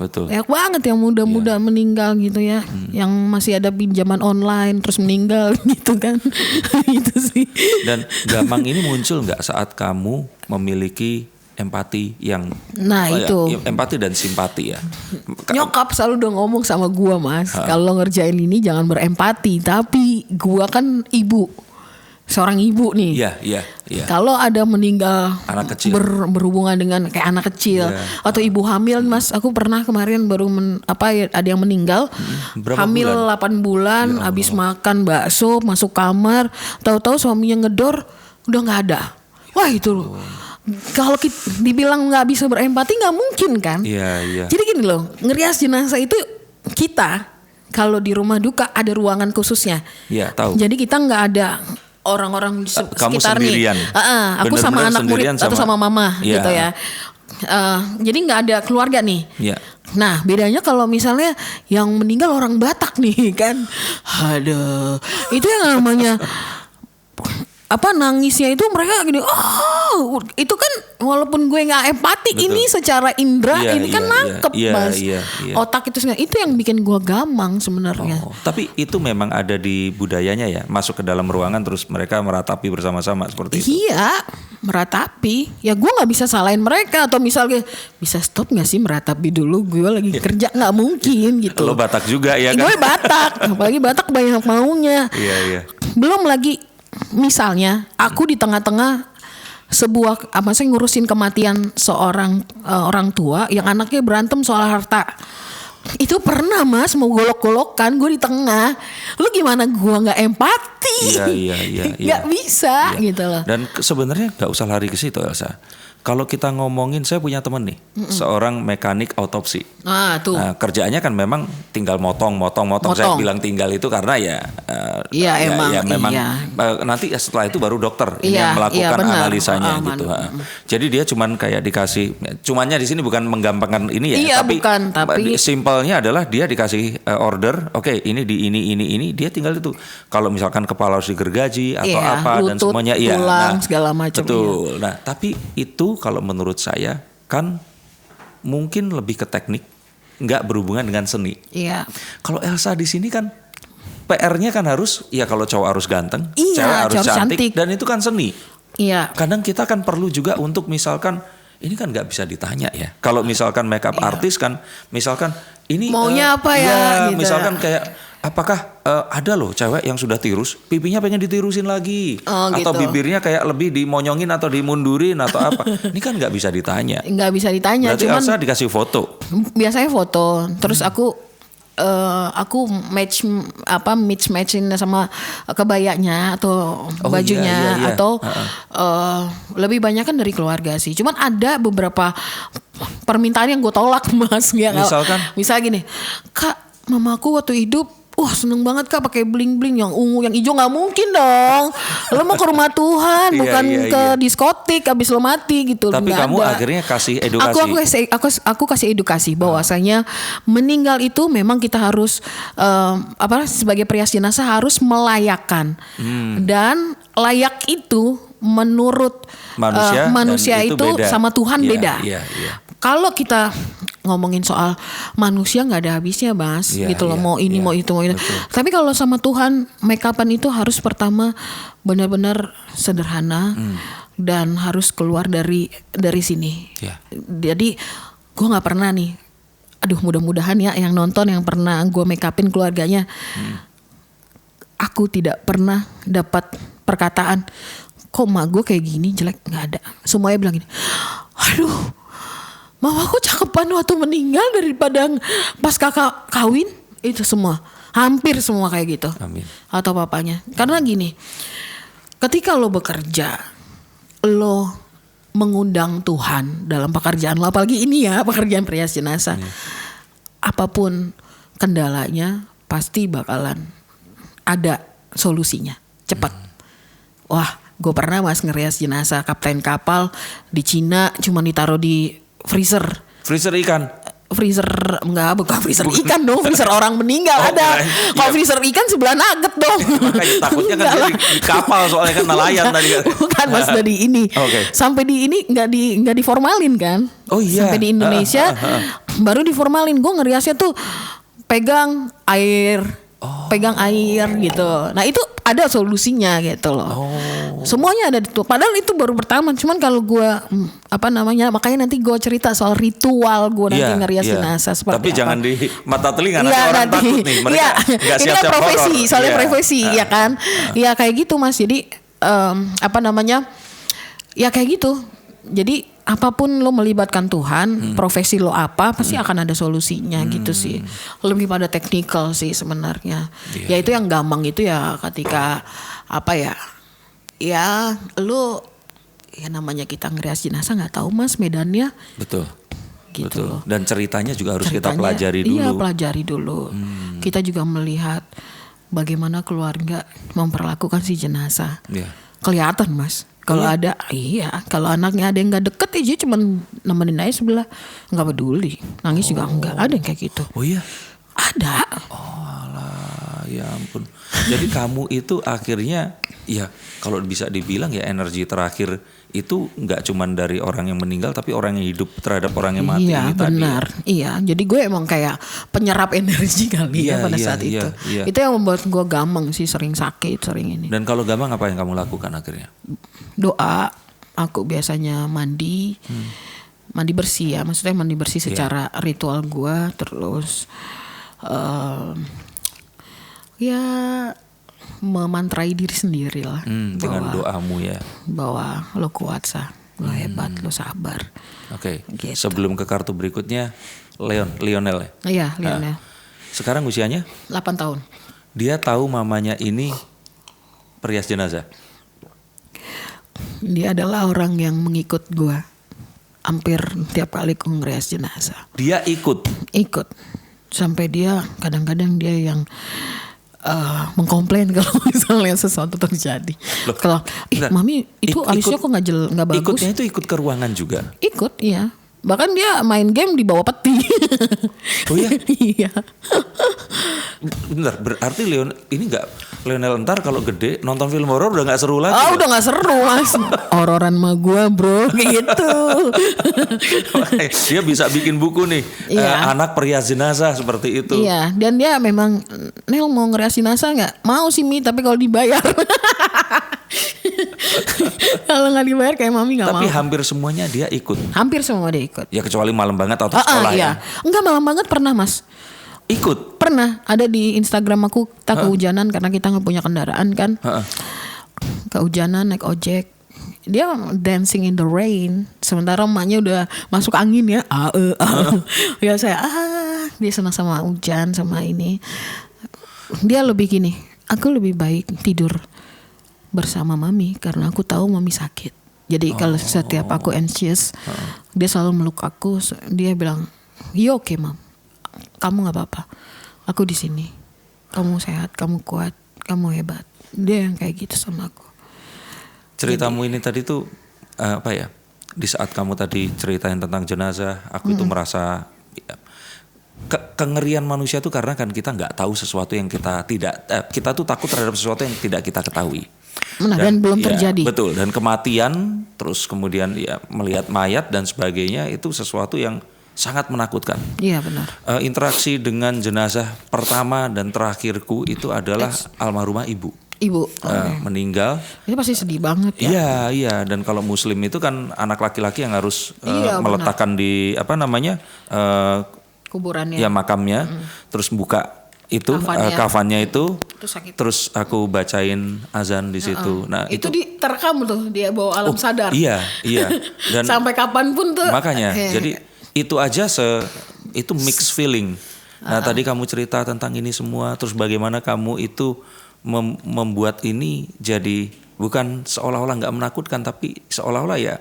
Banyak banget yang muda-muda meninggal gitu ya. Yang masih ada pinjaman online terus meninggal gitu kan. Gitu sih. Dan gampang ini muncul gak saat kamu memiliki empati yang itu empati dan simpati ya? Nyokap selalu udah ngomong sama gua, Mas, kalau ngerjain ini jangan berempati. Tapi gua kan ibu, seorang ibu nih. Iya. Kalau ada meninggal anak kecil, berhubungan dengan kayak anak kecil atau ibu hamil, Mas. Aku pernah kemarin baru ada yang meninggal. Hamil 8 bulan, habis makan bakso, masuk kamar, tahu-tahu suaminya ngedor, udah nggak ada. Wah itu kalau dibilang nggak bisa berempati nggak mungkin kan. Iya. Jadi gini loh, ngerias jenazah itu kita kalau di rumah duka ada ruangan khususnya. Iya, tahu. Jadi kita nggak ada orang-orang sekitar nih. Aku sama anak murid atau sama mama gitu ya. Jadi nggak ada keluarga nih. Nah bedanya kalau misalnya yang meninggal orang Batak nih kan, aduh itu yang namanya nangisnya itu mereka gini, itu kan walaupun gue nggak empati. Betul. Ini secara indera ini kan nangkep Mas. Otak itu yang bikin gue gamang sebenarnya. Tapi itu memang ada di budayanya ya, masuk ke dalam ruangan terus mereka meratapi bersama-sama seperti itu. Iya, meratapi. Ya gue nggak bisa salahin mereka, atau misalnya bisa stop nggak sih meratapi dulu, gue lagi kerja, nggak mungkin gitu. Lo Batak juga ya kan? Gue Batak, apalagi Batak banyak maunya. Iya. Belum lagi misalnya aku di tengah-tengah sebuah saya ngurusin kematian seorang orang tua yang anaknya berantem soal harta. Itu pernah Mas, mau golok-golokan, gue di tengah. Lu gimana gue nggak empati? Iya. Nggak bisa gitu loh. Dan sebenarnya nggak usah lari ke situ Elsa. Kalau kita ngomongin, saya punya temen nih, seorang mekanik autopsi. Tuh. Nah, kerjaannya kan memang tinggal motong. Saya bilang tinggal itu karena memang nanti setelah itu baru dokter yang melakukan analisanya gitu. Jadi dia cuman kayak dikasih, cumannya di sini bukan menggampangkan ini ya, tapi simpelnya adalah dia dikasih order, oke, ini di ini, dia tinggal itu. Kalau misalkan kepala harus digergaji atau apa lutut, dan semuanya, tulang, segala macam. Betul. Nah, tapi itu kalau menurut saya kan mungkin lebih ke teknik, nggak berhubungan dengan seni. Iya. Kalau Elsa di sini kan PR-nya kan harus, ya kalau cowok harus ganteng, cewek harus cantik, dan itu kan seni. Iya. Kadang kita kan perlu juga untuk misalkan, ini kan nggak bisa ditanya ya. Kalau misalkan makeup artis kan, misalkan ini maunya apa ya? Gitu. Misalkan kayak apakah ada loh cewek yang sudah tirus, pipinya pengen ditirusin lagi, atau gitu. bibirnya kayak lebih dimonyongin atau dimundurin atau apa? Ini kan nggak bisa ditanya. Nggak bisa ditanya. Berarti Elsa dikasih foto. Biasanya foto, terus aku matchin sama kebayanya atau bajunya atau lebih banyak kan dari keluarga sih. Cuman ada beberapa permintaan yang gue tolak Mas. Misal gini, Kak, mamaku waktu hidup seneng banget Kak pakai bling-bling yang ungu, yang hijau, nggak mungkin dong. Lo mau ke rumah Tuhan, bukan ke diskotik abis lo mati gitu. Tapi kamu akhirnya kasih edukasi. Aku kasih edukasi bahwasanya meninggal itu memang kita harus sebagai perias jenazah harus melayakkan. Dan layak itu menurut manusia itu sama Tuhan beda. Kalau kita ngomongin soal manusia nggak ada habisnya Mas, gitu loh, mau ini mau itu. Tapi kalau sama Tuhan, make upan itu harus pertama benar-benar sederhana dan harus keluar dari sini. Jadi gue nggak pernah nih, mudah-mudahan ya yang nonton yang pernah gue make upin keluarganya, aku tidak pernah dapat perkataan, kok mak gue kayak gini jelek, nggak ada. Semuanya bilang gini, aduh, mamaku cakepan waktu meninggal daripada pas kakak kawin. Itu semua, hampir semua kayak gitu. Amin. Atau papanya. Karena gini, ketika lo bekerja, lo mengundang Tuhan dalam pekerjaan lo, apalagi ini ya pekerjaan perias jenazah, apapun kendalanya pasti bakalan ada solusinya, cepat. Wah, gue pernah Mas ngerias jenazah kapten kapal di Cina, cuma ditaruh di freezer ikan. Bukan freezer ikan dong, freezer orang meninggal ada. Kalau freezer ikan sebelah nugget dong. Makanya takutnya kan di kapal soalnya kan nelayan tadi. Bukan Mas, dari ini. Sampai di ini nggak diformalin kan? Oh iya. Sampai di Indonesia baru diformalin. Gue ngeriasnya tuh pegang air gitu. Nah itu ada solusinya gitu loh. Semuanya ada itu. Padahal itu baru pertama. Cuman kalau gue makanya nanti gue cerita soal ritual gue nanti ngerias jenazah seperti tapi apa. Jangan di mata telinga nanti orang takut nih. Mereka nggak siap-siap horor. Ini kan profesi, soalnya profesi ya kan. Ya kayak gitu Mas. Jadi ya kayak gitu. Jadi apapun lo melibatkan Tuhan, profesi lo apa, pasti akan ada solusinya gitu sih. Lebih pada teknikal sih sebenarnya. Ya itu yang gampang itu ya ketika lo ya namanya kita ngerias jenazah nggak tahu Mas medannya. Betul. Gitu loh. Dan ceritanya juga harus kita pelajari dulu. Iya, pelajari dulu. Kita juga melihat bagaimana keluarga memperlakukan si jenazah. Kelihatan Mas. Kalau ada, kalau anaknya ada yang nggak deket aja cuman nemenin aja sebelah, nggak peduli, nangis juga enggak. Ada yang kayak gitu. Oh iya? Ada. Oh alah, ya ampun. Jadi kamu itu akhirnya, ya kalau bisa dibilang ya energi terakhir itu nggak cuman dari orang yang meninggal, tapi orang yang hidup terhadap orang yang mati. Iya benar, iya. Jadi gue emang kayak penyerap energi kali pada saat itu. Iya. Itu yang membuat gue gampang sih, sering sakit, sering ini. Dan kalau gampang apa yang kamu lakukan akhirnya? Doa, aku biasanya mandi bersih ya, maksudnya mandi bersih secara ritual gue, terus ya memantrai diri sendiri lah. Dengan doamu ya. Bahwa lo kuat lo hebat, lo sabar. Oke. Gitu. Sebelum ke kartu berikutnya, Lionel ya? Iya, Lionel. Sekarang usianya? 8 tahun. Dia tahu mamanya ini perias jenazah. Dia adalah orang yang mengikut gue hampir tiap kali kongres jenazah. Dia ikut? Ikut. Sampai dia kadang-kadang dia yang mengkomplain kalau misalnya sesuatu terjadi. Kalau mami itu alisnya kok nggak bagus. Ikutnya itu ikut ke ruangan juga? Ikut, iya. Bahkan dia main game di bawah peti. Oh iya? Iya. Bentar, berarti Lionel ntar kalau gede nonton film horor udah gak seru lagi? Udah gak seru mas. Hororan mah gue bro, gitu. Dia bisa bikin buku nih, anak perias jenazah seperti itu. Iya, dan dia memang, Nel mau ngerias jenazah gak? Mau sih Mi, tapi kalau dibayar. Kalau gak dibayar kayak mami gak mau. Tapi hampir semuanya dia ikut? Hampir semua dia ikut. Ya kecuali malam banget atau sekolah ya? Enggak, malam banget pernah mas. Ikut? Pernah, ada di Instagram aku, kita kehujanan karena kita gak punya kendaraan kan. Kehujanan naik ojek. Dia dancing in the rain. Sementara emaknya udah masuk angin ya. Ya saya, dia senang sama hujan, sama ini. Dia lebih gini, aku lebih baik tidur bersama mami karena aku tahu mami sakit. Jadi kalau setiap aku anxious, dia selalu meluk aku. Dia bilang, "You okay, Mam? Kamu nggak apa-apa. Aku di sini. Kamu sehat, kamu kuat, kamu hebat." Dia yang kayak gitu sama aku. Ceritamu ini tadi tuh apa ya? Di saat kamu tadi ceritain tentang jenazah, aku itu merasa kengerian manusia tuh karena kan kita nggak tahu sesuatu yang kita tuh takut terhadap sesuatu yang tidak kita ketahui. Dan belum terjadi. Betul. Dan kematian, terus kemudian ya melihat mayat dan sebagainya itu sesuatu yang sangat menakutkan. Iya benar. Interaksi dengan jenazah pertama dan terakhirku itu adalah almarhumah ibu. Meninggal. Ini pasti sedih banget ya. Iya. Dan kalau Muslim itu kan anak laki-laki yang harus meletakkan di kuburannya. Ya makamnya. Terus buka itu kafannya itu. Terus aku bacain azan di situ. Nah itu terekam tuh dia bawa alam sadar. Iya. Dan sampai kapanpun tuh. Makanya. Jadi itu aja itu mixed feeling. Nah tadi kamu cerita tentang ini semua. Terus bagaimana kamu itu membuat ini jadi bukan seolah-olah nggak menakutkan, tapi seolah-olah ya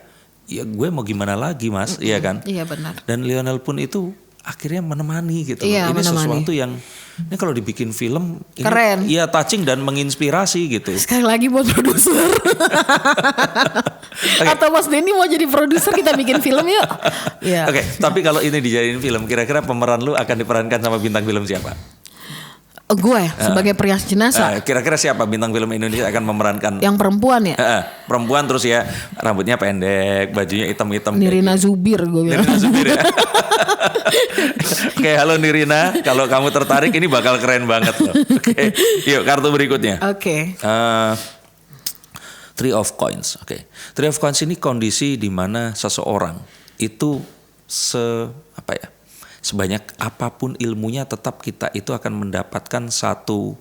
gue mau gimana lagi mas, iya kan? Iya benar. Dan Lionel pun itu akhirnya menemani gitu. Iya, ini sesuatu yang ini kalau dibikin film keren. Iya touching dan menginspirasi gitu. Sekali lagi buat produser. Atau Mas Denny mau jadi produser kita bikin film yuk. Yeah. Oke, tapi kalau ini dijadiin film, kira-kira pemeran lu akan diperankan sama bintang film siapa? Gue sebagai perias jenazah. Kira-kira siapa bintang film Indonesia akan memerankan? Yang perempuan ya? Perempuan terus ya rambutnya pendek, bajunya hitam-hitam. Nirina Zubir gue bilang. Nirina Zubir ya. Oke, halo Nirina, kalau kamu tertarik ini bakal keren banget loh. Oke, yuk kartu berikutnya. Oke. Three of Coins. Oke. Three of Coins ini kondisi di mana seseorang itu sebanyak apapun ilmunya tetap kita itu akan mendapatkan satu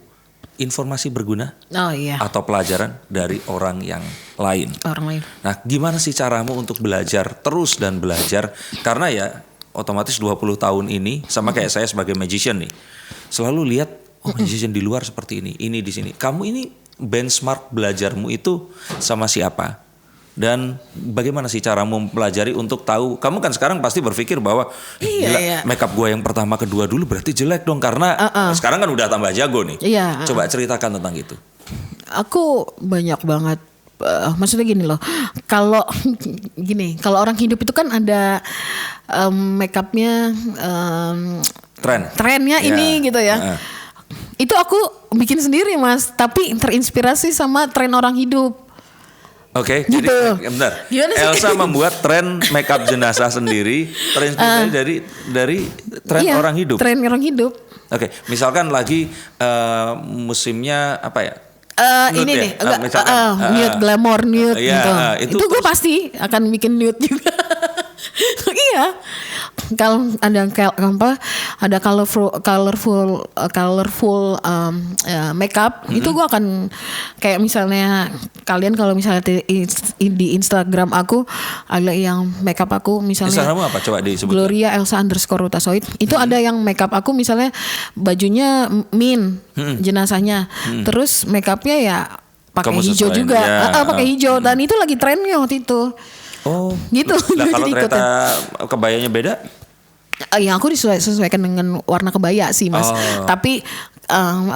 informasi berguna atau pelajaran dari orang yang lain. Nah, gimana sih caramu untuk belajar terus dan belajar? Karena ya otomatis 20 tahun ini sama kayak saya sebagai magician nih. Selalu lihat magician di luar seperti ini di sini. Kamu ini benchmark belajarmu itu sama siapa? Dan bagaimana sih caramu mempelajari untuk tahu? Kamu kan sekarang pasti berpikir bahwa makeup gue yang pertama kedua dulu berarti jelek dong karena sekarang kan udah tambah jago nih. Coba ceritakan tentang itu. Aku banyak banget maksudnya gini loh. Kalau gini, kalau orang hidup itu kan ada makeupnya trennya ini gitu ya. Itu aku bikin sendiri Mas, tapi terinspirasi sama tren orang hidup. Oke, gitu. Jadi bentar. Elsa membuat tren makeup jenazah sendiri terinspirasi dari tren orang hidup. Tren orang hidup. Oke, misalkan lagi musimnya apa ya? Ini ya? nih, nude, glamour nude gitu. Itu gue pasti akan bikin nude juga. Iya. Kalau ada colorful makeup, itu gue akan kayak misalnya kalian kalau misalnya di Instagram aku ada yang makeup aku misalnya. Instagrammu apa? Coba disebut. Gloria Elsa _Utasoid. Itu ada yang makeup aku misalnya bajunya jenazahnya. Terus makeupnya ya pakai hijau juga. Pakai hijau dan itu lagi trennya waktu itu. Oh, gitu. Nah kalau ternyata kebayanya beda? Yang aku disesuaikan dengan warna kebaya sih Mas. Tapi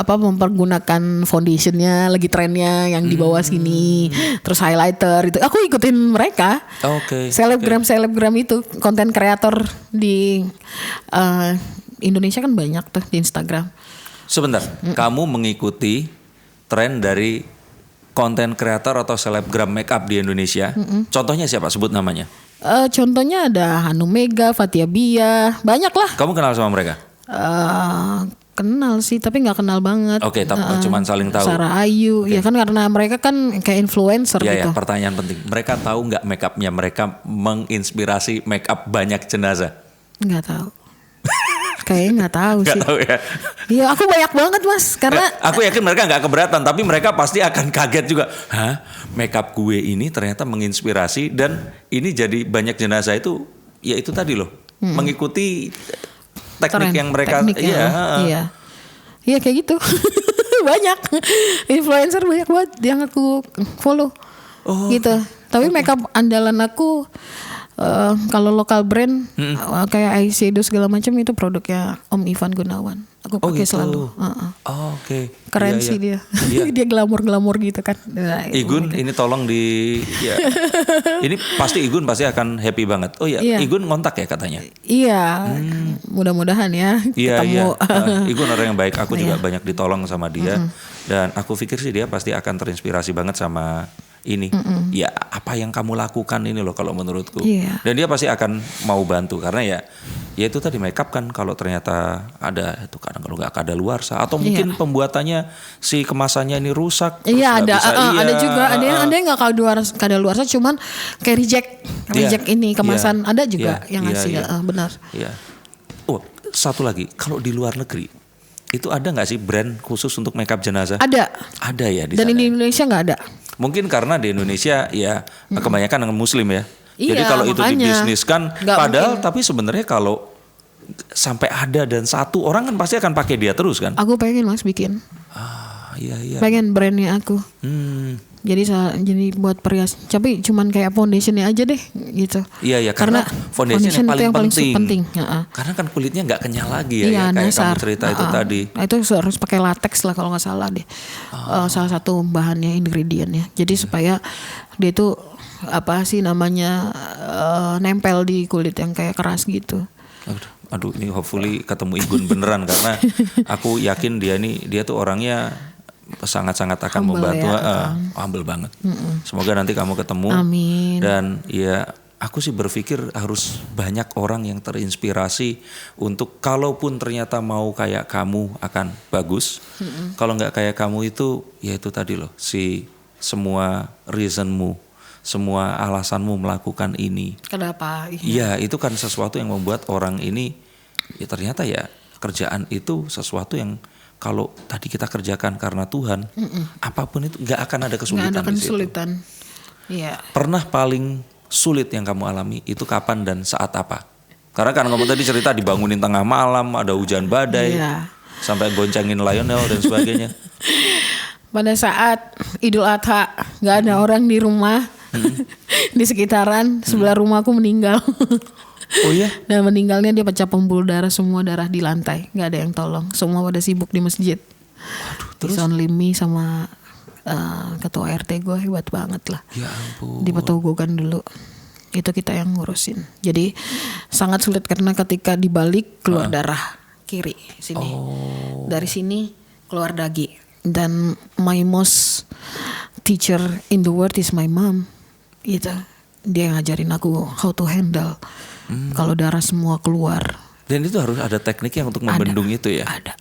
mempergunakan foundationnya lagi trennya yang di bawah sini, terus highlighter itu. Aku ikutin mereka. Selebgram itu konten kreator di Indonesia kan banyak tuh di Instagram. Sebentar, kamu mengikuti tren dari konten kreator atau selebgram makeup di Indonesia. Contohnya siapa? Sebut namanya. Contohnya ada Hanum Mega, Fathia Bia, banyak lah. Kamu kenal sama mereka? Kenal sih, tapi nggak kenal banget. Oke, cuman saling tahu. Sarah Ayu, ya kan karena mereka kan kayak influencer gitu. Ya, pertanyaan penting. Mereka tahu nggak makeupnya mereka menginspirasi makeup banyak jenazah? Nggak tahu. Kayaknya nggak tahu sih. Nggak tahu ya. Iya, aku banyak banget Mas, karena aku yakin mereka nggak keberatan, tapi mereka pasti akan kaget juga. Hah, makeup gue ini ternyata menginspirasi dan ini jadi banyak jenazah itu, ya itu tadi loh, mengikuti teknik yang mereka. Iya kayak gitu. Banyak influencer banyak banget yang aku follow. Gitu. Tapi makeup andalan aku kalau lokal brand kayak eyeshadow segala macam itu produknya Om Ivan Gunawan. Aku pakai selalu. Oke. Keren sih dia. Dia glamor gitu kan. Nah, Igun ini tolong ini pasti Igun pasti akan happy banget. Oh iya. Igun ngontak ya katanya. Iya. Mudah-mudahan ya ketemu. Igun orang yang baik. Aku juga banyak ditolong sama dia dan aku pikir sih dia pasti akan terinspirasi banget sama ini. Ya apa yang kamu lakukan ini loh kalau menurutku. Dan dia pasti akan mau bantu karena ya itu tadi makeup kan kalau ternyata ada itu kadang kalau nggak kadaluarsa atau mungkin pembuatannya si kemasannya ini rusak. Iya ada juga ada yang nggak kadaluarsa cuman kayak reject ini kemasan ada juga yang ngasih benar. Iya. Oh satu lagi kalau di luar negeri itu ada nggak sih brand khusus untuk makeup jenazah? Ada ya di sana. Dan di Indonesia nggak ada. Mungkin karena di Indonesia ya kebanyakan dengan Muslim ya. Jadi kalau itu dibisniskan, padahal tapi sebenarnya kalau sampai ada dan satu orang kan pasti akan pakai dia terus kan. Aku pengen Mas bikin. Iya. Pengen brandnya aku. Jadi buat perias, tapi cuman kayak foundationnya aja deh gitu. Iya karena foundation yang paling penting. Karena kan kulitnya nggak kenyal lagi ya kayak kamu cerita itu tadi. Itu harus pakai latex lah kalau nggak salah deh. Salah satu bahannya ingredientnya. Jadi supaya dia itu nempel di kulit yang kayak keras gitu. Aduh ini hopefully ketemu Igun beneran karena aku yakin dia tuh orangnya sangat-sangat akan membantu, humble banget. Semoga nanti kamu ketemu. Amin. Dan ya aku sih berpikir harus banyak orang yang terinspirasi untuk kalaupun ternyata mau kayak kamu akan bagus. Kalau nggak kayak kamu itu ya itu tadi loh si semua reasonmu, semua alasanmu melakukan ini. Kenapa? Iya itu kan sesuatu yang membuat orang ini ya ternyata ya kerjaan itu sesuatu yang kalau tadi kita kerjakan karena Tuhan, apapun itu nggak akan ada kesulitan. Nggak ada kesulitan. Iya. Pernah paling sulit yang kamu alami itu kapan dan saat apa? Karena kan kamu tadi cerita dibangunin tengah malam, ada hujan badai, sampai goncangin Lionel dan sebagainya. Pada saat Idul Adha nggak ada orang di rumah, di sekitaran sebelah rumahku meninggal. Oh iya? Dan meninggalnya dia pecah pembuluh darah, semua darah di lantai, nggak ada yang tolong, semua pada sibuk di masjid. Waduh, terus? It's only me sama ketua RT gue hebat banget lah. Ya ampun. Di Petogogan dulu. Itu kita yang ngurusin. Jadi sangat sulit karena ketika dibalik keluar darah kiri sini. Dari sini keluar daging. Dan my most teacher in the world is my mom. Gitu. Dia yang ngajarin aku how to handle. Kalau darah semua keluar. Dan itu harus ada tekniknya untuk membendung itu ya? Ada.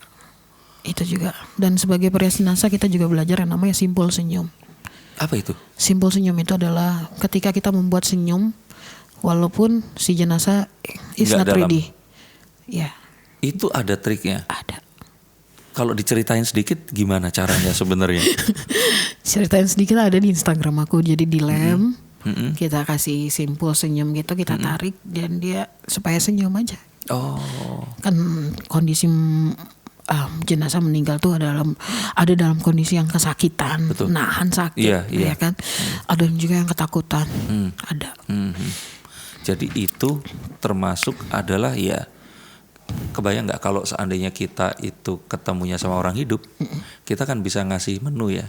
Itu juga. Dan sebagai perias jenazah kita juga belajar yang namanya simpul senyum. Apa itu? Simpul senyum itu adalah ketika kita membuat senyum walaupun si jenazah is not ready. Ya. Itu ada triknya? Ada. Kalau diceritain sedikit gimana caranya sebenarnya? Ceritain sedikit ada di Instagram aku. Jadi di lem kita kasih simpul senyum gitu, kita tarik dan dia supaya senyum aja. Kan kondisi jenazah meninggal tuh ada dalam kondisi yang kesakitan, betul. Nahan sakit, ya kan. Ada juga yang ketakutan, ada. Jadi itu termasuk adalah ya, kebayang nggak kalau seandainya kita itu ketemunya sama orang hidup, kita kan bisa ngasih menu ya.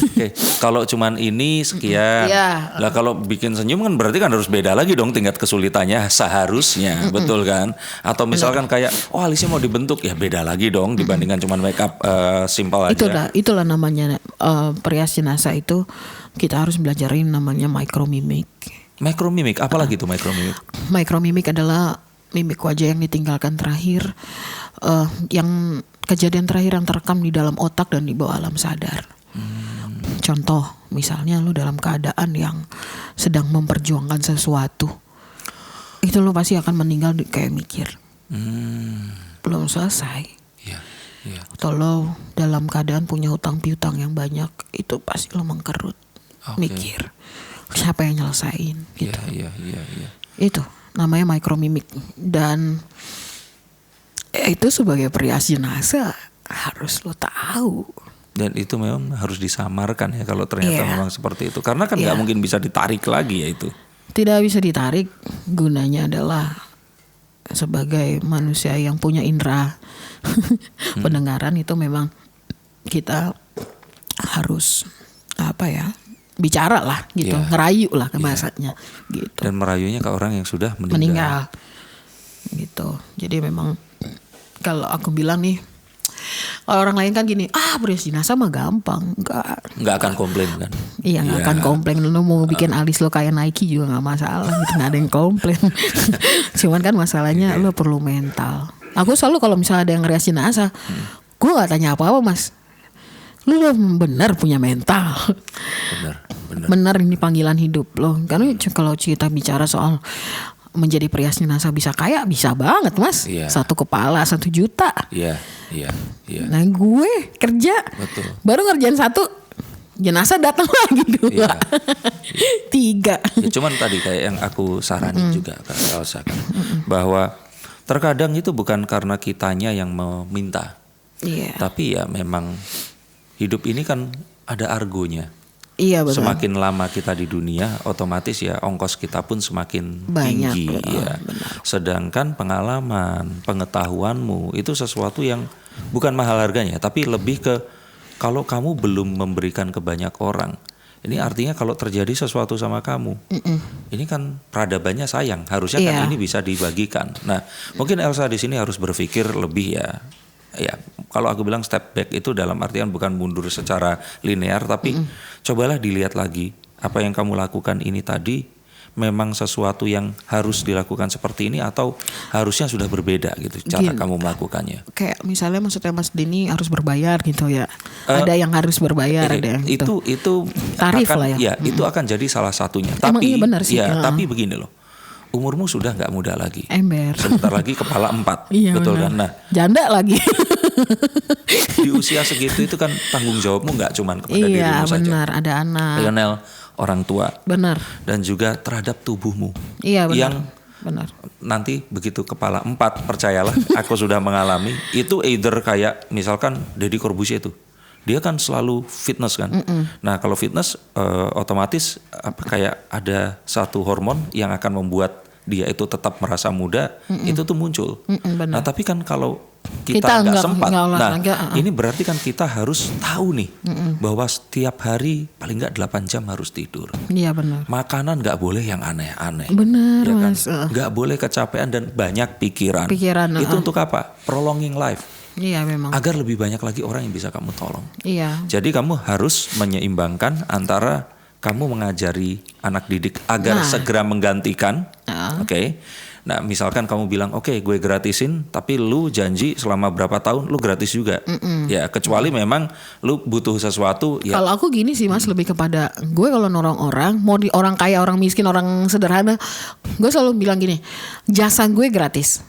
Oke, kalau cuman ini sekian, lah kalau bikin senyum kan berarti kan harus beda lagi dong tingkat kesulitannya seharusnya, betul kan? Atau misalkan kayak, alisnya mau dibentuk, ya beda lagi dong dibandingkan cuman make up simpel aja. Itulah namanya perias jenazah itu kita harus belajarin namanya micromimic. Micromimic, apalagi tuh micromimic? Micromimic adalah mimik wajah yang ditinggalkan terakhir, yang kejadian terakhir yang terekam di dalam otak dan di bawah alam sadar. Contoh, misalnya lu dalam keadaan yang sedang memperjuangkan sesuatu, itu lu pasti akan meninggal kayak mikir, belum selesai. Atau lo dalam keadaan punya hutang piutang yang banyak, itu pasti lo mengkerut, mikir, siapa yang nyelesain? Gitu. Itu namanya micromimic. Dan itu sebagai perias jenazah harus lo tahu. Dan itu memang harus disamarkan ya kalau ternyata memang seperti itu. Karena kan gak mungkin bisa ditarik lagi ya itu. Tidak bisa ditarik. Gunanya adalah sebagai manusia yang punya indera pendengaran, itu memang kita harus bicara lah gitu, ngerayu lah ke bahasanya gitu. Dan merayunya ke orang yang sudah meninggal gitu. Jadi memang kalau aku bilang nih, orang lain kan gini, perias jenazah mah gampang, nggak akan komplain kan? Iya, nggak akan komplain. Lo mau bikin alis lo kayak Nike juga nggak masalah gitu, nggak ada yang komplain. Cuman kan masalahnya lo perlu mental. Aku selalu kalau misalnya ada yang ngerias jenazah, gue nggak tanya apa-apa, Mas. Lu benar punya mental. Benar ini panggilan hidup lo. Karena kalau kita bicara soal menjadi perias jenazah bisa kaya, bisa banget, Mas. 1 kepala 1 juta. Iya. Nah gue kerja, baru ngerjain 1, jenazah datang lagi 2, 3. Ya, cuman tadi kayak yang aku saranin juga ke Elsa kan, bahwa terkadang itu bukan karena kitanya yang meminta, tapi ya memang hidup ini kan ada argonya. Iya, betul. Semakin lama kita di dunia, otomatis ya ongkos kita pun semakin banyak, tinggi. Sedangkan pengalaman, pengetahuanmu itu sesuatu yang bukan mahal harganya, tapi lebih ke kalau kamu belum memberikan ke banyak orang. Ini artinya kalau terjadi sesuatu sama kamu, ini kan peradabannya sayang. Harusnya kan ini bisa dibagikan. Nah, mungkin Elsa di sini harus berpikir lebih ya. Kalau aku bilang step back itu dalam artian bukan mundur secara linear, tapi cobalah dilihat lagi apa yang kamu lakukan ini tadi memang sesuatu yang harus dilakukan seperti ini atau harusnya sudah berbeda gitu cara kamu melakukannya. Kayak misalnya maksudnya Mas Denny harus berbayar gitu ya. Ada yang harus berbayar, ada yang itu tarif akan, lah ya. Itu akan jadi salah satunya. Emang tapi iya benar sih. Tapi begini loh. Umurmu sudah gak muda lagi. Ember. Sebentar lagi kepala 4. Betul kan? Nah, janda lagi. Di usia segitu itu kan tanggung jawabmu gak cuma kepada dirimu saja. Iya benar, ada anak. Lionel, orang tua. Benar. Dan juga terhadap tubuhmu. Iya benar. Yang nanti begitu kepala 4, percayalah aku sudah mengalami. Itu either kayak misalkan Deddy Corbuzier itu. Dia kan selalu fitness kan. Nah kalau fitness otomatis kayak ada satu hormon yang akan membuat dia itu tetap merasa muda, itu tuh muncul. Nah tapi kan kalau kita nggak sempat. Nah, ini berarti kan kita harus tahu nih bahwa setiap hari paling nggak 8 jam harus tidur. Iya benar. Makanan nggak boleh yang aneh-aneh. Benar, ya kan? Mas. Nggak boleh kecapean dan banyak pikiran. Itu untuk apa? Prolonging life. Iya memang. Agar lebih banyak lagi orang yang bisa kamu tolong. Iya. Jadi kamu harus menyeimbangkan antara kamu mengajari anak didik agar segera menggantikan. Oke. Nah misalkan kamu bilang oke, gue gratisin, tapi lu janji selama berapa tahun lu gratis juga. Ya kecuali memang lu butuh sesuatu. Ya. Kalau aku gini sih Mas, lebih kepada gue kalau nolong orang, mau di orang kaya, orang miskin, orang sederhana, gue selalu bilang gini, jasa gue gratis.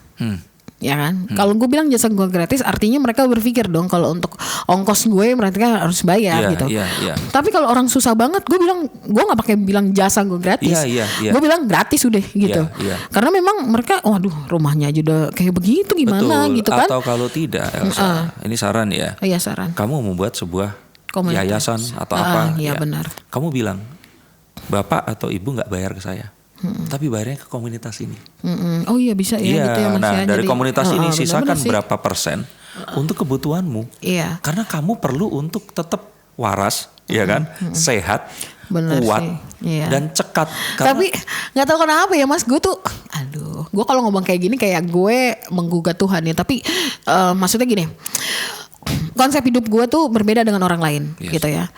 Ya kan, kalau gue bilang jasa gue gratis, artinya mereka berpikir dong kalau untuk ongkos gue mereka harus bayar gitu. Tapi kalau orang susah banget, gue bilang gue nggak pakai bilang jasa gue gratis, gue bilang gratis udah gitu. Karena memang mereka, waduh rumahnya aja udah kayak begitu gimana. Betul. Gitu kan? Atau kalau tidak, Elsa, ini saran ya. Iya saran. Kamu membuat sebuah komunitas, yayasan atau apa? Iya benar. Kamu bilang, bapak atau ibu nggak bayar ke saya. Tapi bayarnya ke komunitas ini. Oh iya bisa ya. Gitu ya, nah dari komunitas ini sisakan berapa persen untuk kebutuhanmu. Iya. Karena kamu perlu untuk tetap waras, ya kan, sehat, kuat, dan cekat. Tapi nggak tahu kenapa ya Mas, gue tuh, gue kalau ngomong kayak gini kayak gue menggugat Tuhan ya. Tapi maksudnya gini, konsep hidup gue tuh berbeda dengan orang lain, gitu ya.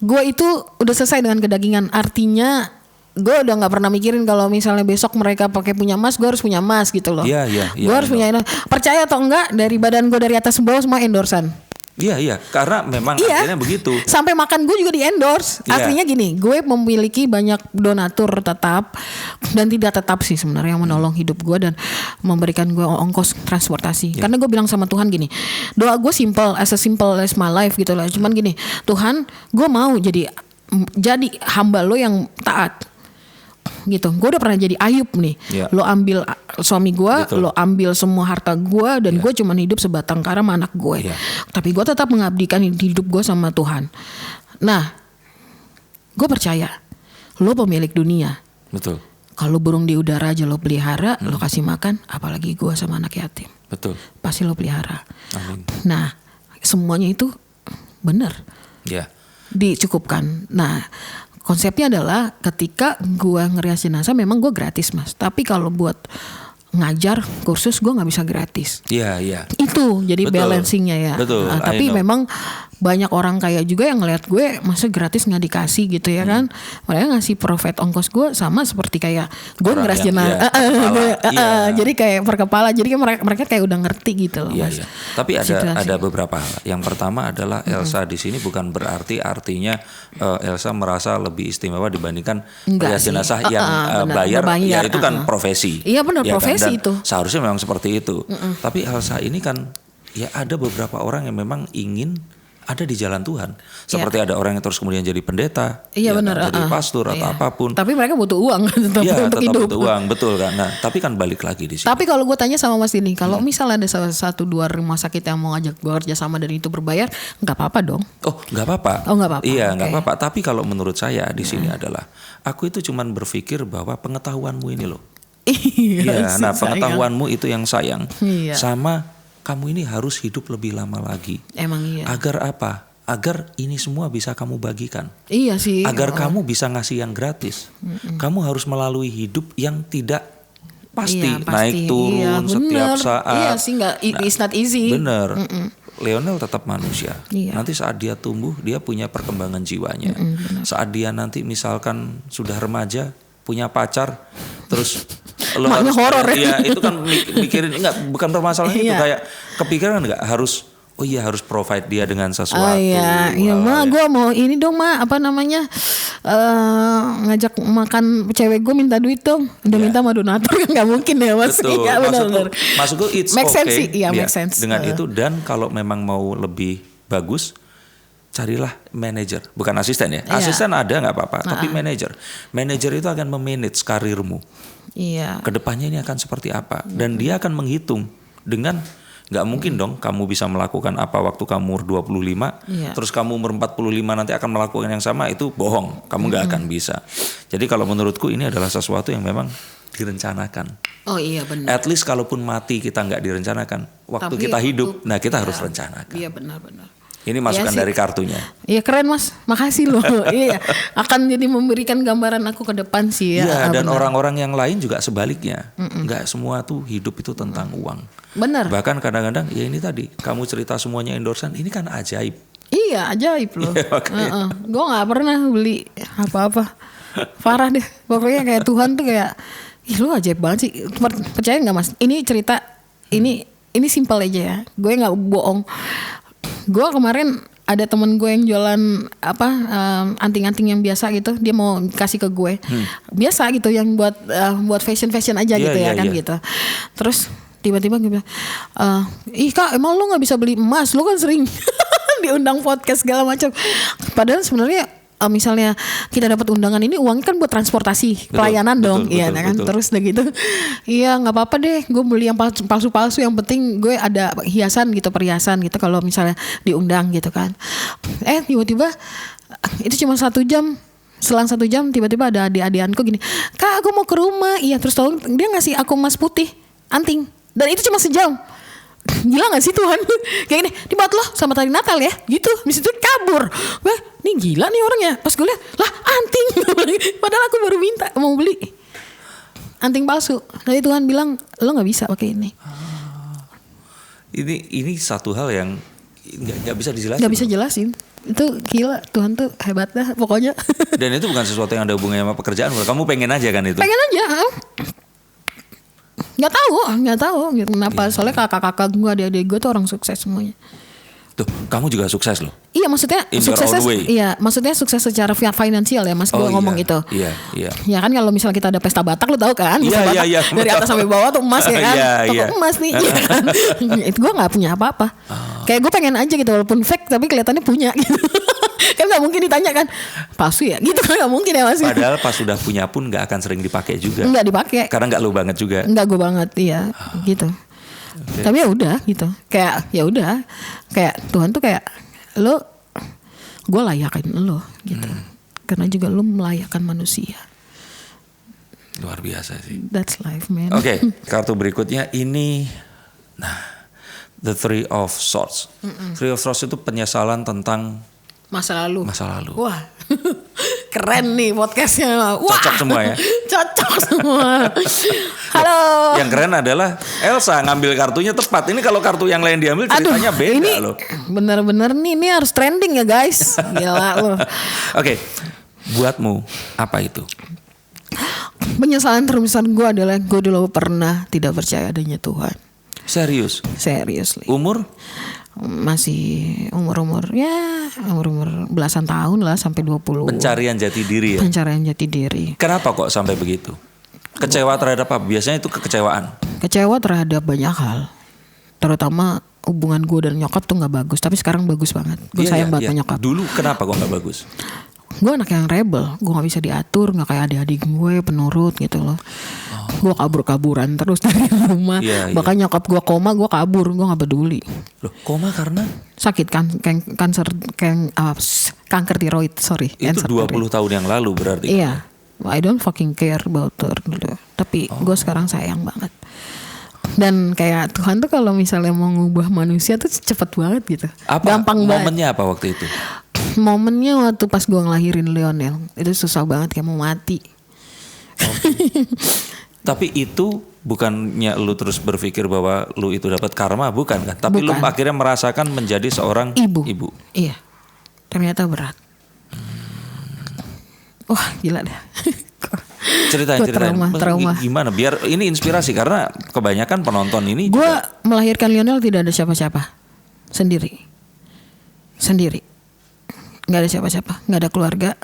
Gue itu udah selesai dengan kedagingan, artinya gue udah nggak pernah mikirin kalau misalnya besok mereka pakai punya emas, gue harus punya emas gitu loh. Gue harus punya, percaya atau enggak, dari badan gue dari atas bawah semua endorsan. Iya, karena memang akhirnya begitu. Sampai makan gue juga di endorse. Artinya gini, gue memiliki banyak donatur tetap dan tidak tetap sih sebenarnya yang menolong hidup gue dan memberikan gue ongkos transportasi. Karena gue bilang sama Tuhan gini, doa gue simple as my life gitu lah. Cuman gini, Tuhan, gue mau jadi hamba lo yang taat. Gitu, gue udah pernah jadi Ayub nih. Lo ambil suami gue, lo ambil semua harta gue, dan gue cuma hidup sebatang kara sama anak gue. Tapi gue tetap mengabdikan hidup gue sama Tuhan. Nah, gue percaya lo pemilik dunia. Betul. Kalau burung di udara aja lo pelihara, lo kasih makan, apalagi gue sama anak yatim. Betul. Pasti lo pelihara. Amin. Nah, semuanya itu benar. Dicukupkan. Nah, konsepnya adalah ketika gue ngerias jenazah memang gue gratis Mas. Tapi kalau buat ngajar kursus gue nggak bisa gratis. Itu jadi balancingnya ya. Tapi memang banyak orang kaya juga yang ngeliat gue masa gratis nggak dikasih gitu ya kan. Mereka ngasih profit ongkos gue sama seperti kayak gue ngerias jenazah. Jadi kayak per kepala. Jadi mereka kayak udah ngerti gitu loh Mas. Tapi ada beberapa hal. Yang pertama adalah Elsa di sini bukan berarti artinya Elsa merasa lebih istimewa dibandingkan ngerias jenazah yang bayar. Ya itu kan profesi. Iya benar profesi kan? itu. Seharusnya memang seperti itu. Tapi Elsa ini kan ya ada beberapa orang yang memang ingin ada di jalan Tuhan. Seperti ada orang yang terus kemudian jadi pendeta, benar, jadi pastor atau apapun. Tapi mereka butuh uang untuk hidup. Butuh uang, betul kan. Nah, tapi kan balik lagi di sini. Tapi kalau gue tanya sama Mas ini, kalau misalnya ada salah satu dua rumah sakit yang mau ngajak gue kerja sama dan itu berbayar, nggak apa-apa dong? Oh, nggak apa-apa. Nggak apa-apa. Iya, nggak apa-apa. Tapi kalau menurut saya di sini adalah, aku itu cuman berpikir bahwa pengetahuanmu ini loh. Nah pengetahuanmu itu yang sayang. Sama kamu ini harus hidup lebih lama lagi. Emang iya. Agar apa? Agar ini semua bisa kamu bagikan. Iya sih. Agar kamu bisa ngasih yang gratis. Kamu harus melalui hidup yang tidak pasti. Naik turun setiap saat. Iya sih, it's not easy. Bener. Lionel tetap manusia. Nanti saat dia tumbuh, dia punya perkembangan jiwanya. Saat dia nanti misalkan sudah remaja, punya pacar, terus lo harus horor ya itu kan mikirin bukan permasalahan itu kayak kepikiran nggak harus harus provide dia dengan sesuatu. Gue mau ini dong apa namanya ngajak makan cewek gue minta duit dong, udah minta sama donatur kan nggak mungkin ya Mas. Betul. Maksudku it's make okay. Sense sih. Make sense. Dengan itu, dan kalau memang mau lebih bagus, carilah manajer, bukan asisten ya. Asisten ada nggak apa-apa, tapi manajer itu akan memanage karirmu. Kedepannya ini akan seperti apa, dan dia akan menghitung dengan nggak mungkin dong kamu bisa melakukan apa waktu kamu umur 25, terus kamu umur 45 nanti akan melakukan yang sama, itu bohong, kamu nggak akan bisa. Jadi kalau menurutku ini adalah sesuatu yang memang direncanakan. Oh iya benar. At least kalaupun mati kita nggak direncanakan, waktu Tapi kita hidup, nah kita ya, harus rencanakan. Iya benar-benar. Ini masukan Iya dari kartunya. Iya keren Mas, makasih loh. Iya, akan jadi memberikan gambaran aku ke depan sih ya. Iya, dan benar. orang-orang yang lain juga sebaliknya. Nggak semua tuh hidup itu tentang uang. Benar. Bahkan kadang-kadang ya ini tadi, kamu cerita semuanya endorsean, ini kan ajaib. Iya ajaib loh. Iya, Gue nggak pernah beli apa-apa. Parah deh. Pokoknya kayak Tuhan tuh kayak, ih lu ajaib banget sih. Percaya nggak Mas? Ini cerita ini simpel aja ya. Gue nggak bohong. Gue kemarin ada temen gue yang jualan anting-anting yang biasa gitu, dia mau kasih ke gue, biasa gitu yang buat fashion aja gitu ya kan gitu. Terus tiba-tiba gue bilang, ih Kak emang lu nggak bisa beli emas, lu kan sering diundang podcast segala macam. Padahal sebenarnya misalnya kita dapat undangan ini uangnya kan buat transportasi, pelayanan dong, iya kan. Terus udah gitu, iya nggak apa-apa deh, gue beli yang palsu-palsu, yang penting gue ada hiasan gitu, perhiasan gitu kalau misalnya diundang gitu kan. Tiba-tiba itu cuma 1 jam, selang 1 jam tiba-tiba ada adik-adikanku gini, Kak aku mau ke rumah, iya terus tahu dia ngasih aku emas putih, anting, dan itu cuma sejam. Gila gak sih Tuhan? Kayak gini, dibuat loh sama tadi Natal ya gitu. Habis itu kabur. Wah ini gila nih orangnya. Pas gue lihat, lah anting. Padahal aku baru minta mau beli anting palsu. Tadi Tuhan bilang lo gak bisa pakai ini. Ini satu hal yang gak bisa dijelasin. Gak bisa jelasin. Itu gila, Tuhan tuh hebat dah pokoknya. Dan itu bukan sesuatu yang ada hubungannya sama pekerjaan. Kamu pengen aja kan itu? Pengen aja. Nggak tahu gitu kenapa. Soalnya kakak-kakak gue, adik-adik gue tuh orang sukses semuanya. Tuh, kamu juga sukses loh. Iya, maksudnya suksesnya, iya, maksudnya sukses secara finansial ya, Mas. Gue ngomong itu. Iya. Ya kan kalau misalnya kita ada pesta Batak, lu tahu kan? Iya. Dari atas sampai bawah tuh emas ya kan? Toko emas nih, iya kan? Itu gue nggak punya apa-apa. Kayak gue pengen aja gitu, walaupun fake tapi kelihatannya punya gitu. Kan nggak mungkin ditanya kan, palsu ya? Gitu kan nggak mungkin ya Mas. Padahal pas sudah punya pun nggak akan sering dipakai juga. Nggak dipakai. Karena nggak lu banget juga. Nggak gue banget, iya, gitu. Okay. Tapi ya udah gitu, kayak ya udah, kayak Tuhan tuh kayak lo, gue layakin lo gitu, karena juga lo melayakkan manusia. Luar biasa sih. That's life man. Oke, kartu berikutnya ini, nah, the Three of Swords. Three of Swords itu penyesalan tentang masa lalu. Wah, keren nih podcastnya. Wah, cocok semua ya. Cocok semua. Halo. Yang keren adalah Elsa ngambil kartunya tepat. Ini kalau kartu yang lain diambil ceritanya beda ini loh. Bener-bener nih, ini harus trending ya guys. Gila loh. Oke, buatmu apa itu? Penyesalan terbesar gue adalah gue dulu pernah tidak percaya adanya Tuhan. Serius? Seriously. Umur? Masih umur belasan tahun lah, sampai 20. Pencarian jati diri ya? Pencarian jati diri. Kenapa kok sampai begitu? Kecewa terhadap apa? Biasanya itu kekecewaan. Kecewa terhadap banyak hal. Terutama hubungan gue dan nyokap tuh gak bagus. Tapi sekarang bagus banget. Gue sayang banget sama nyokap. Dulu kenapa kok gak bagus? Gue anak yang rebel. Gue gak bisa diatur. Gak kayak adik-adik gue penurut gitu loh. Gue kabur-kaburan terus dari rumah. Bahkan nyokap gue koma, gue kabur. Gue gak peduli. Loh, koma karena? Sakit kan, kanker tiroid. Sorry. Itu 20 tahun yang lalu berarti? Iya. I don't fucking care about her dulu. Tapi gue sekarang sayang banget. Dan kayak Tuhan tuh kalau misalnya mau ngubah manusia tuh cepet banget gitu. Gampang banget. Momennya apa waktu itu? Momennya waktu pas gue ngelahirin Lionel. Itu susah banget, kayak mau mati. Tapi itu bukannya lu terus berpikir bahwa lu itu dapat karma, bukan kan? Tapi lu akhirnya merasakan menjadi seorang ibu. Iya. Ternyata berat. Wah gila dah. Ceritain. Trauma. Gimana? Biar ini inspirasi, karena kebanyakan penonton ini. Gue melahirkan Lionel tidak ada siapa-siapa. Sendiri. Gak ada siapa-siapa. Gak ada keluarga.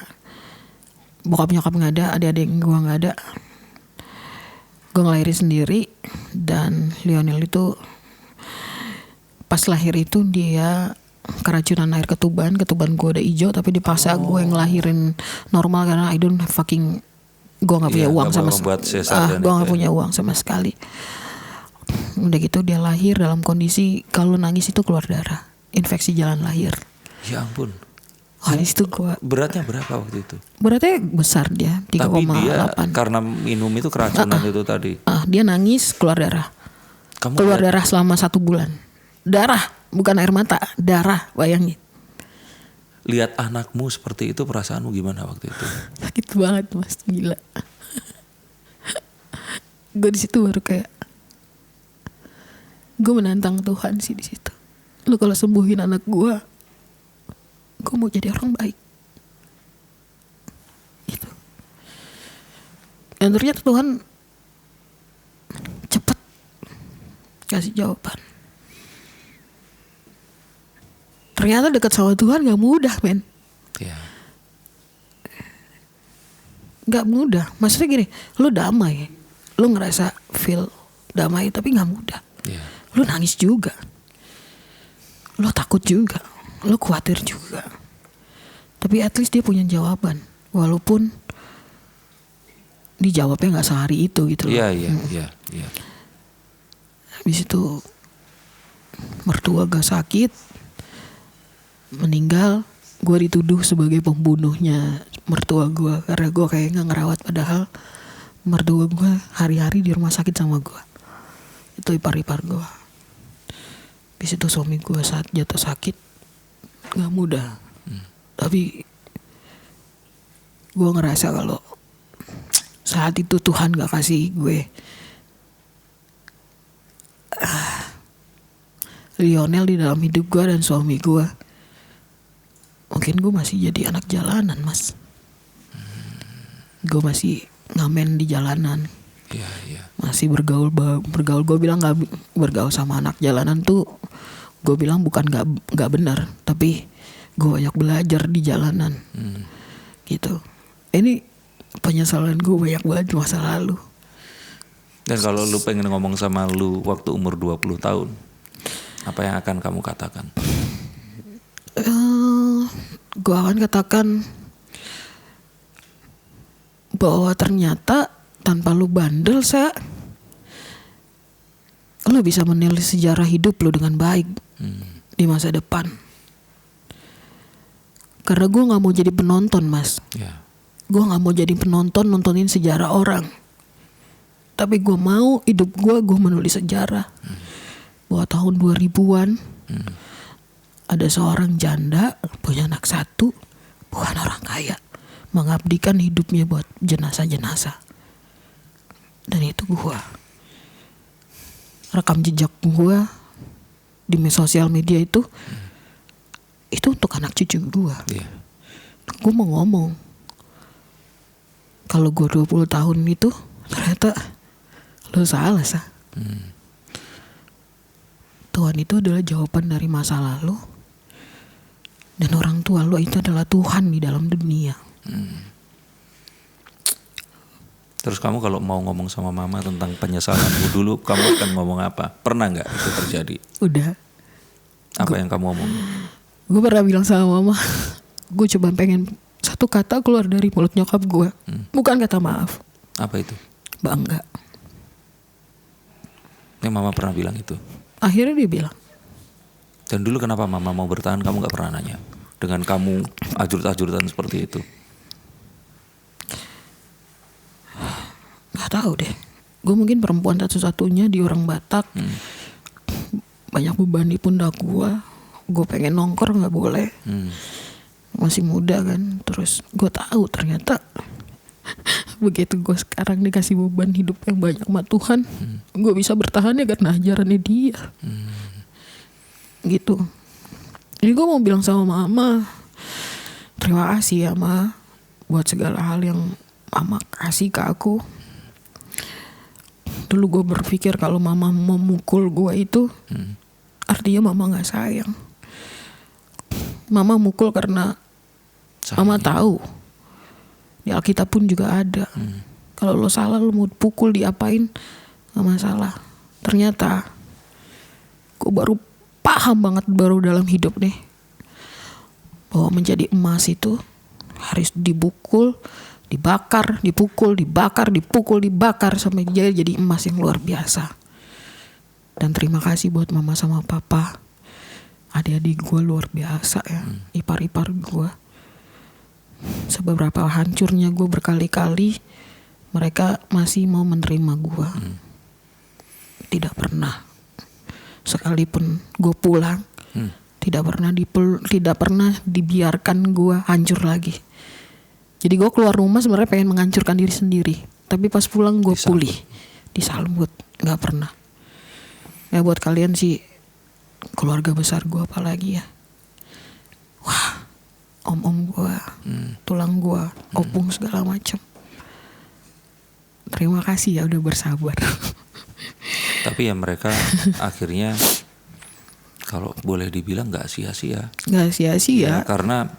Bokap nyokap gak ada. Adik-adik gue gak ada. Gue ngelahirin sendiri. Dan Lionel itu pas lahir itu dia keracunan air ketuban gue udah hijau, tapi dipaksa gue ngelahirin normal karena I don't fucking, gue nggak punya uang sama sekali. Gue nggak punya uang sama sekali. Udah gitu dia lahir dalam kondisi kalau nangis itu keluar darah, infeksi jalan lahir. Ya ampun. Wah, di situ gue. Beratnya berapa waktu itu? Beratnya besar dia, 3,8. Tapi dia karena minum itu keracunan itu tadi. Dia nangis, keluar darah. Keluar darah selama 1 bulan. Darah, bukan air mata, darah, bayangin. Lihat anakmu seperti itu, perasaanmu gimana waktu itu? Sakit banget Mas, gila. Gue di situ baru kayak, gue menantang Tuhan sih di situ. Lu kalau sembuhin anak gue mau jadi orang baik. Gitu. Dan ternyata Tuhan cepet kasih jawaban. Ternyata dekat sama Tuhan gak mudah, men. Iya. Gak mudah. Maksudnya gini, lu damai, lu ngerasa feel damai, tapi gak mudah. Iya. Lu nangis juga, lu takut juga, lu khawatir juga. Tapi at least dia punya jawaban, walaupun dijawabnya gak sehari itu gitu loh. Iya. Habis itu mertua gak sakit, meninggal, gue dituduh sebagai pembunuhnya mertua gue karena gue kayak gak ngerawat, padahal mertua gue hari-hari di rumah sakit sama gue. Itu ipar-ipar gue. Habis itu suami gue saat jatuh sakit gak mudah. Tapi gue ngerasa kalau saat itu Tuhan gak kasih gue Lionel di dalam hidup gue dan suami gue, mungkin gue masih jadi anak jalanan, Mas. Gue masih ngamen di jalanan. Iya. Masih bergaul. Gue bilang gak bergaul sama anak jalanan tuh, gue bilang bukan gak benar, tapi gue banyak belajar di jalanan. Gitu. Ini penyesalan gue banyak banget di masa lalu. Dan kalau lu pengen ngomong sama lu waktu umur 20 tahun, apa yang akan kamu katakan? Gue akan katakan bahwa ternyata tanpa lu bandel, lu bisa menilai sejarah hidup lu dengan baik di masa depan. Karena gue gak mau jadi penonton, Mas. Gue gak mau jadi penonton nontonin sejarah orang. Tapi gue mau hidup gue menulis sejarah. Bahwa tahun 2000-an ada seorang janda punya anak 1, bukan orang kaya, mengabdikan hidupnya buat jenazah-jenazah. Dan itu gue rekam jejak gue di sosial media itu untuk anak cucu gue. Gue mau ngomong kalau gue 20 tahun itu ternyata lo salah, Tuhan itu adalah jawaban dari masa lalu, dan orang tua lo itu adalah Tuhan di dalam dunia. Terus kamu kalau mau ngomong sama mama tentang penyesalanmu dulu, kamu akan ngomong apa? Pernah nggak itu terjadi? Udah. Apa yang kamu ngomong? Gue pernah bilang sama mama, gue coba pengen satu kata keluar dari mulut nyokap gue, bukan kata maaf. Apa itu? Bangga. Yang mama pernah bilang itu. Akhirnya dia bilang. Dan dulu kenapa mama mau bertahan, kamu nggak pernah nanya? Dengan kamu ajur-ajuran seperti itu. Gak tahu deh. Gue mungkin perempuan satu-satunya di orang Batak. Banyak beban di pundak gue. Gue pengen nongkrong nggak boleh. Masih muda kan. Terus gue tahu ternyata begitu gue sekarang dikasih beban hidup yang banyak sama Tuhan, gue bisa bertahan ya karena ajarannya dia. Gitu. Jadi gue mau bilang sama mama, terima kasih ya ma, buat segala hal yang mama kasih ke aku. Dulu gue berpikir kalau mama memukul gue itu artinya mama gak sayang. Mama mukul karena mama tahu di Alkitab pun juga ada. Kalau lo salah, lo mau pukul, diapain, gak masalah. Ternyata gue baru paham banget baru dalam hidup nih, bahwa menjadi emas itu harus dibukul, dibakar, dipukul, dibakar, dipukul, dibakar sampai jadi emas yang luar biasa. Dan terima kasih buat mama sama papa, adik-adik gue luar biasa ya, ipar-ipar gue. seberapa hancurnya gue berkali-kali, mereka masih mau menerima gue. Tidak pernah, sekalipun gue pulang, tidak pernah dibiarkan gue hancur lagi. Jadi gue keluar rumah sebenarnya pengen menghancurkan diri sendiri, tapi pas pulang gue pulih, disambut, nggak pernah. Ya buat kalian sih, keluarga besar gue apalagi ya, wah, om gue, tulang gue, opung segala macam. Terima kasih ya udah bersabar. Tapi ya mereka akhirnya kalau boleh dibilang nggak sia-sia. Nggak sia-sia. Ya, karena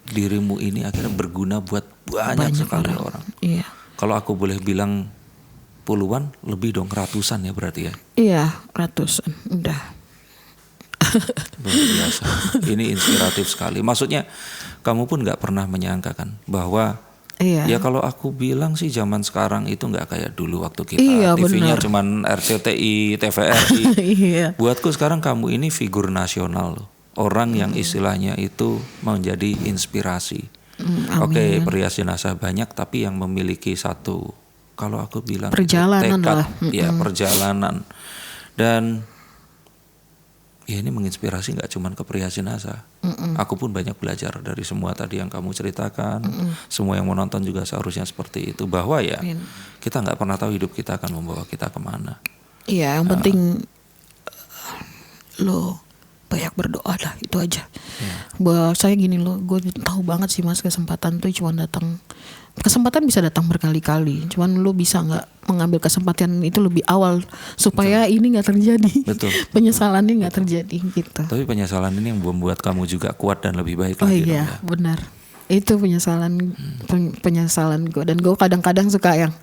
dirimu ini akhirnya berguna buat banyak sekali orang. Iya. Kalau aku boleh bilang puluhan, lebih dong, ratusan ya berarti ya. Iya, ratusan, udah. Luar biasa. Ini inspiratif sekali. Maksudnya kamu pun nggak pernah menyangka kan bahwa ya kalau aku bilang sih zaman sekarang itu nggak kayak dulu waktu kita TV-nya cuman RCTI, TVRI. Iya. Buatku sekarang kamu ini figur nasional loh. Orang yang istilahnya itu menjadi inspirasi. Oke, perias jenazah banyak, tapi yang memiliki satu, kalau aku bilang perjalanan tekad, lah. Ya perjalanan. Dan ya ini menginspirasi nggak cuma ke perias jenazah. Aku pun banyak belajar dari semua tadi yang kamu ceritakan. Semua yang mau nonton juga seharusnya seperti itu, bahwa ya kita nggak pernah tahu hidup kita akan membawa kita kemana. Iya, yang penting lo banyak berdoa lah, itu aja. Bahwa saya gini loh, gue tahu banget sih Mas, kesempatan tuh cuma datang. Kesempatan bisa datang berkali-kali, cuman lo bisa nggak mengambil kesempatan itu lebih awal supaya ini nggak terjadi. Betul. Penyesalannya nggak terjadi gitu. Tapi penyesalan ini yang membuat kamu juga kuat dan lebih baik lagi. Oh iya, ya? Benar. Itu penyesalan gue, dan gue kadang-kadang suka yang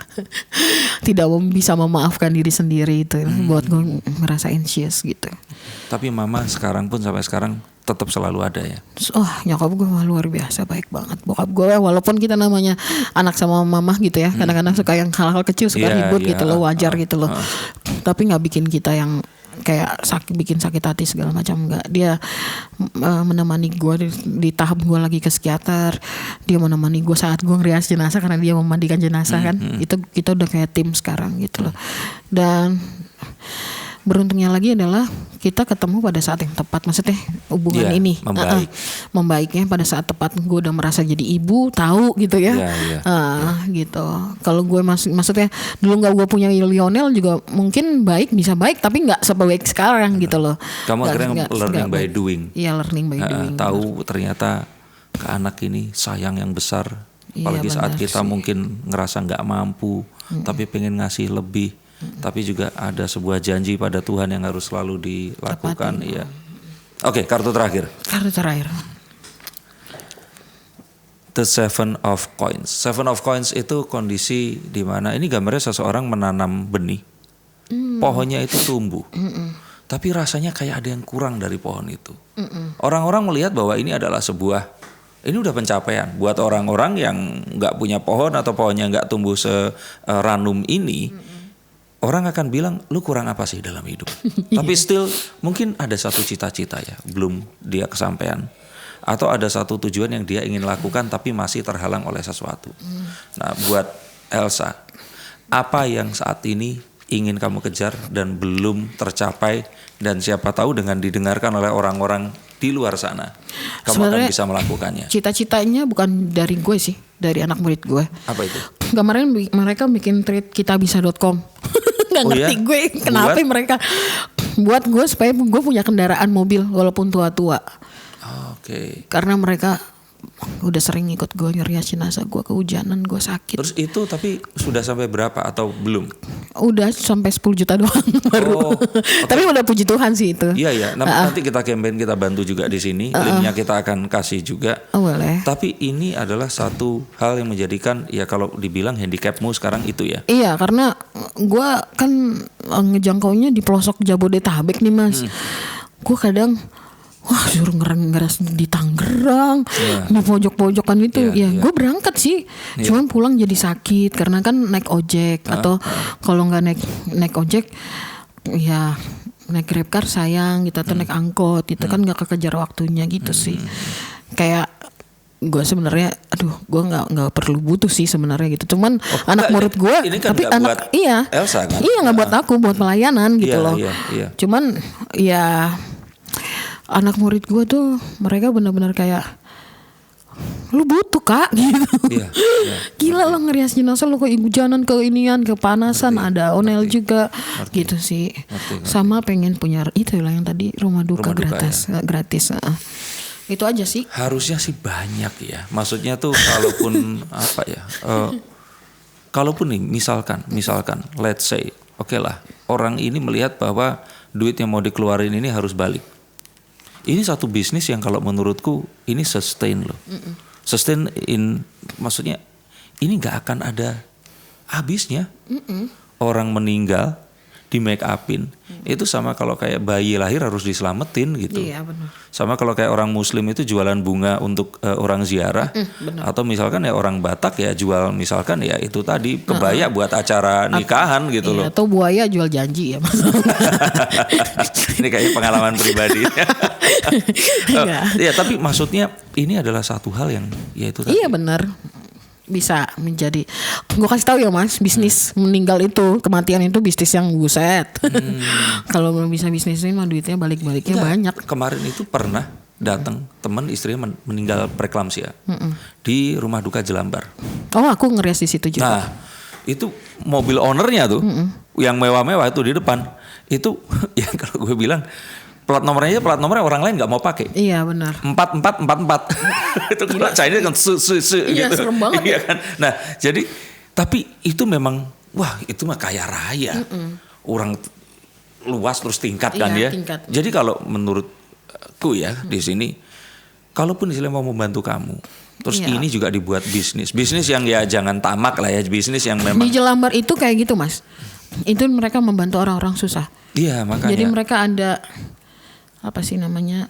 tidak bisa memaafkan diri sendiri itu, buat gue merasa anxious gitu. Tapi mama sekarang pun sampai sekarang tetap selalu ada ya. Nyokap gue mah luar biasa, baik banget. Bokap gue walaupun kita namanya anak sama mama gitu ya, kadang-kadang suka yang hal-hal kecil suka ribut gitu loh, wajar gitu loh. Tapi nggak bikin kita yang kayak bikin sakit hati segala macam, enggak. Dia menemani gue di tahap gue lagi ke psikiater, dia menemani gue saat gue ngerias jenazah karena dia memandikan jenazah kan. Itu kita udah kayak tim sekarang gitu loh. Dan beruntungnya lagi adalah kita ketemu pada saat yang tepat, maksudnya hubungan ini membaiknya pada saat tepat. Gue udah merasa jadi ibu, tahu gitu ya. Gitu. Kalau gue maksudnya dulu nggak gue punya Lionel juga mungkin bisa baik tapi nggak sebaik sekarang gitu loh. Kamu akhirnya learning by doing. Iya, learning by doing. Tahu ternyata ke anak ini sayang yang besar, apalagi saat kita mungkin ngerasa nggak mampu, tapi pengen ngasih lebih. Tapi juga ada sebuah janji pada Tuhan yang harus selalu dilakukan. Iya. Oke, kartu terakhir. The Seven of Coins. Seven of Coins itu kondisi di mana ini gambarnya seseorang menanam benih. Pohonnya itu tumbuh. Tapi rasanya kayak ada yang kurang dari pohon itu. Orang-orang melihat bahwa ini adalah ini udah pencapaian buat orang-orang yang nggak punya pohon atau pohonnya nggak tumbuh seranum ini. Orang akan bilang, lu kurang apa sih dalam hidup? Tapi still mungkin ada satu cita-cita ya, belum dia kesampaian. Atau ada satu tujuan yang dia ingin lakukan tapi masih terhalang oleh sesuatu. Nah, buat Elsa, apa yang saat ini ingin kamu kejar dan belum tercapai, dan siapa tahu dengan didengarkan oleh orang-orang di luar sana, kamu sebenarnya akan bisa melakukannya. Cita-citanya bukan dari gue sih, dari anak murid gue. Apa itu? Kemarin mereka bikin tweet kitabisa.com. Gak ngerti gue kenapa mereka buat gue supaya gue punya kendaraan mobil walaupun tua-tua. Oke. Karena mereka udah sering ikut gue ngerias jenazah, gue kehujanan, gue sakit. Terus itu tapi sudah sampai berapa atau belum? Udah sampai 10 juta doang baru. Tapi udah puji Tuhan sih itu. Iya. Nanti kita campaign, kita bantu juga di sini. Linknya kita akan kasih juga. Boleh. Tapi ini adalah satu hal yang menjadikan ya kalau dibilang handicapmu sekarang itu ya. Iya, karena gue kan ngejangkaunya di pelosok Jabodetabek nih Mas. Gue kadang suruh ngeras di Tangerang, di pojok-pojokan itu, gue berangkat sih, cuman pulang jadi sakit karena kan naik ojek atau kalau nggak naik ojek, ya naik Grabcar sayang gitu atau naik angkot, itu kan nggak kekejar waktunya gitu sih, kayak gue sebenarnya, gue nggak perlu butuh sih sebenarnya gitu. Cuman anak murid gue, kan tapi anak Elsa kan? Iya nggak buat aku, buat pelayanan gitu loh. Iya. Cuman ya anak murid gue tuh mereka benar-benar kayak, lu butuh kak gitu. Iya. Gila lo ngerias jenazah lo kehujanan, keinian, kepanasan, ada onel juga gitu sih. Sama pengen punya itu lah yang tadi rumah duka gratis. Itu aja sih. Harusnya sih banyak ya. Maksudnya tuh kalaupun apa ya? Kalaupun nih misalkan let's say oke lah, orang ini melihat bahwa duit yang mau dikeluarin ini harus balik. Ini satu bisnis yang kalau menurutku ini sustain loh. Sustain maksudnya ini nggak akan ada habisnya. Orang meninggal di make upin itu sama kalau kayak bayi lahir harus diselamatin gitu. Iya, benar. Sama kalau kayak orang Muslim itu jualan bunga untuk orang ziarah, atau misalkan ya orang Batak ya jual misalkan ya itu tadi kebaya buat acara nikahan gitu loh. Atau buaya jual janji ya mas. Ini kayaknya pengalaman pribadi. Ya tapi maksudnya ini adalah satu hal yang ya itu tadi. Iya benar. Bisa menjadi, gue kasih tahu ya mas, bisnis meninggal itu, kematian itu bisnis yang buset. Kalau belum bisa bisnisin mah duitnya balik-baliknya banyak. Kemarin itu pernah datang teman istrinya meninggal preeklamsia di rumah duka Jelambar. Oh aku ngerias di situ juga. Nah itu mobil ownernya tuh yang mewah-mewah itu di depan itu ya kalau gue bilang plat nomornya orang lain nggak mau pakai. Iya benar. 4444. Itu kalau Chinese kan iya, gitu. Serem banget. Iya kan. Nah jadi tapi itu memang wah itu mah kaya raya. Orang luas terus tingkat kan ya. Tingkat. Jadi kalau menurutku ya di sini, kalaupun istilahnya mau membantu kamu, terus ini juga dibuat bisnis yang ya jangan tamak lah ya, bisnis yang memang. Di Jelambar itu kayak gitu mas. Itu mereka membantu orang-orang susah. Iya makanya. Jadi mereka ada apa sih namanya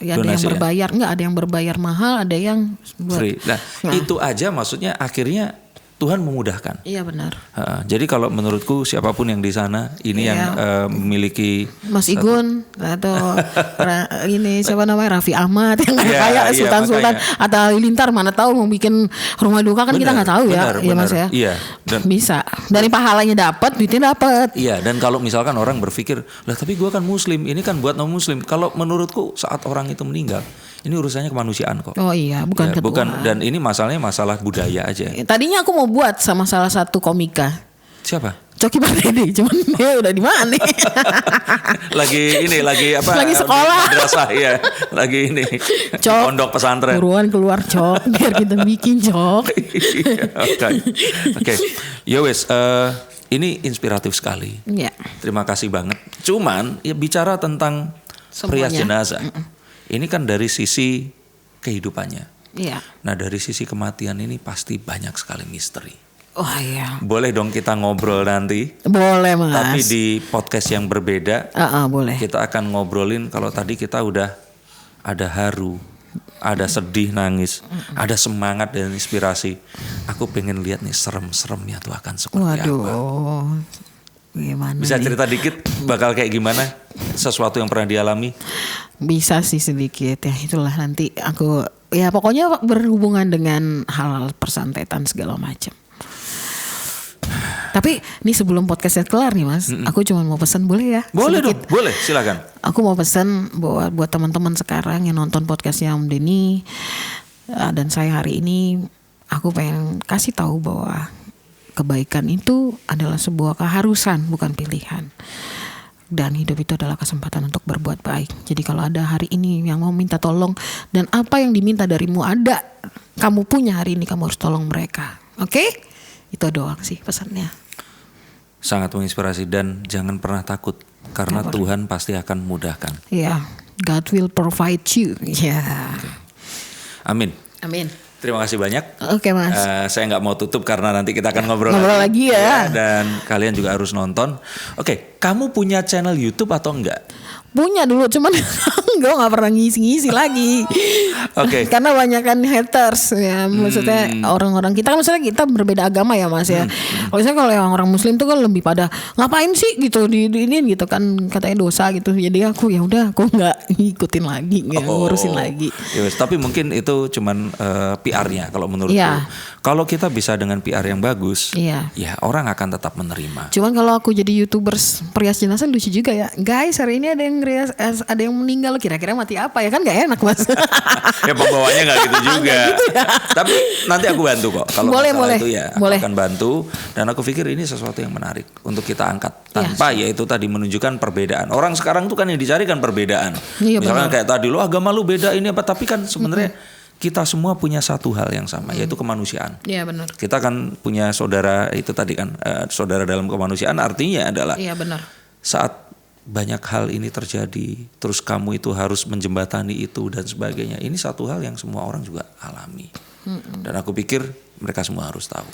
ya ada yang berbayar ada yang berbayar mahal, ada yang buat free. Nah itu aja maksudnya akhirnya Tuhan memudahkan. Iya benar. Jadi kalau menurutku siapapun yang di sana ini yang memiliki Mas Igun atau ini siapa namanya Raffi Ahmad yang kayak Sultan atau Halilintar, mana tahu mau bikin rumah duka kan kita nggak tahu ya, iya mas ya. Iya. Dan, bisa dari pahalanya dapat, duitnya dapat. Iya dan kalau misalkan orang berpikir lah tapi gue kan Muslim, ini kan buat non Muslim. Kalau menurutku saat orang itu meninggal ini urusannya kemanusiaan kok. Oh iya, bukan ya, bukan. Dan ini masalahnya masalah budaya aja. Tadinya aku mau buat sama salah satu komika. Siapa? Coki Pardede, cuman dia udah di mana nih? lagi apa? Lagi sekolah. Madrasah ya. Lagi ini. Cok, pondok pesantren. Buruan keluar Cok, biar kita bikin Cok. Oke. Yo wes, ini inspiratif sekali. Iya. Terima kasih banget. Cuman ya bicara tentang perias jenazah. Ini kan dari sisi kehidupannya. Iya. Nah dari sisi kematian ini pasti banyak sekali misteri. Oh iya. Boleh dong kita ngobrol nanti. Boleh mas. Tapi di podcast yang berbeda. Boleh. Kita akan ngobrolin kalau tadi kita udah ada haru, ada sedih, nangis, ada semangat dan inspirasi. Aku pengen lihat nih serem-seremnya tuh akan seperti apa. Gimana bisa nih? Cerita dikit bakal kayak gimana? Sesuatu yang pernah dialami? Bisa sih sedikit ya, itulah nanti aku ya pokoknya berhubungan dengan hal-hal persantetan segala macam. Tapi ini sebelum podcastnya kelar nih mas, aku cuma mau pesan boleh ya? Boleh sedikit. Dong, boleh silakan. Aku mau pesan buat teman-teman sekarang yang nonton podcastnya Om Denny dan saya hari ini, aku pengen kasih tahu bahwa kebaikan itu adalah sebuah keharusan, bukan pilihan. Dan hidup itu adalah kesempatan untuk berbuat baik. Jadi kalau ada hari ini yang mau minta tolong dan apa yang diminta darimu ada, kamu punya hari ini, kamu harus tolong mereka. Oke? Itu doang sih pesannya. Sangat menginspirasi dan jangan pernah takut karena Tuhan pasti akan mudahkan. Iya, God will provide you. Ya. Okay. Amin. Amin. Terima kasih banyak. Oke mas. Saya nggak mau tutup karena nanti kita akan ngobrol lagi ya. Dan kalian juga harus nonton. Oke, kamu punya channel YouTube atau enggak? Punya dulu, cuman gue nggak pernah ngisi-ngisi lagi. Oke. Karena banyak kan haters ya, maksudnya orang-orang kita kan, maksudnya kita berbeda agama ya Mas ya. Kalau yang orang Muslim tuh kan lebih pada ngapain sih gitu di ini gitu kan, katanya dosa gitu. Jadi aku ya udah, aku nggak ngikutin lagi, nggak ngurusin lagi. Yes, tapi mungkin itu cuman PR-nya kalau menurutku. Iya. Kalau kita bisa dengan PR yang bagus, Iya. ya orang akan tetap menerima. Cuman kalau aku jadi YouTubers perias jenazah lucu juga ya. Guys, hari ini ada yang meninggal, kira-kira mati apa ya, kan nggak enak Mas. Ya pembawanya nggak gitu juga. Gitu ya. Tapi nanti aku bantu kok. Kalau Boleh. itu ya aku akan bantu. Dan aku pikir ini sesuatu yang menarik untuk kita angkat. Tanpa yaitu tadi menunjukkan perbedaan. Orang sekarang tuh kan yang dicari kan perbedaan. Iya, Misalkan benar. kayak tadi lo agama lu beda ini apa. Tapi kan sebenarnya kita semua punya satu hal yang sama, yaitu kemanusiaan. Iya benar. Kita kan punya saudara itu tadi kan, saudara dalam kemanusiaan, artinya adalah Iya benar. saat banyak hal ini terjadi, terus kamu itu harus menjembatani itu dan sebagainya. Ini satu hal yang semua orang juga alami. Dan aku pikir mereka semua harus tahu.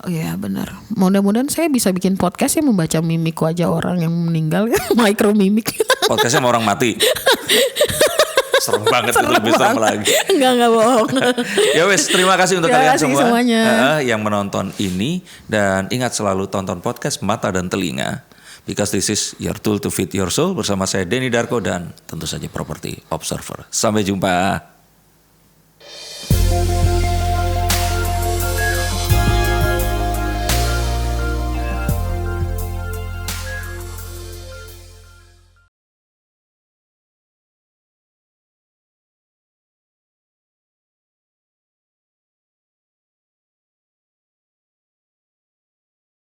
Oh iya benar. Mudah-mudahan saya bisa bikin podcast yang membaca mimik wajah orang yang meninggal ya, micro mimik. Podcastnya sama orang mati. Serem banget, itu lebih serem lagi. Enggak bohong. Ya wes, terima kasih untuk Terima kalian kasih semua semuanya. Yang menonton ini. Dan ingat selalu tonton podcast Mata dan Telinga, because this is your tool to feed your soul. Bersama saya Denny Darko dan tentu saja Property Observer. Sampai jumpa.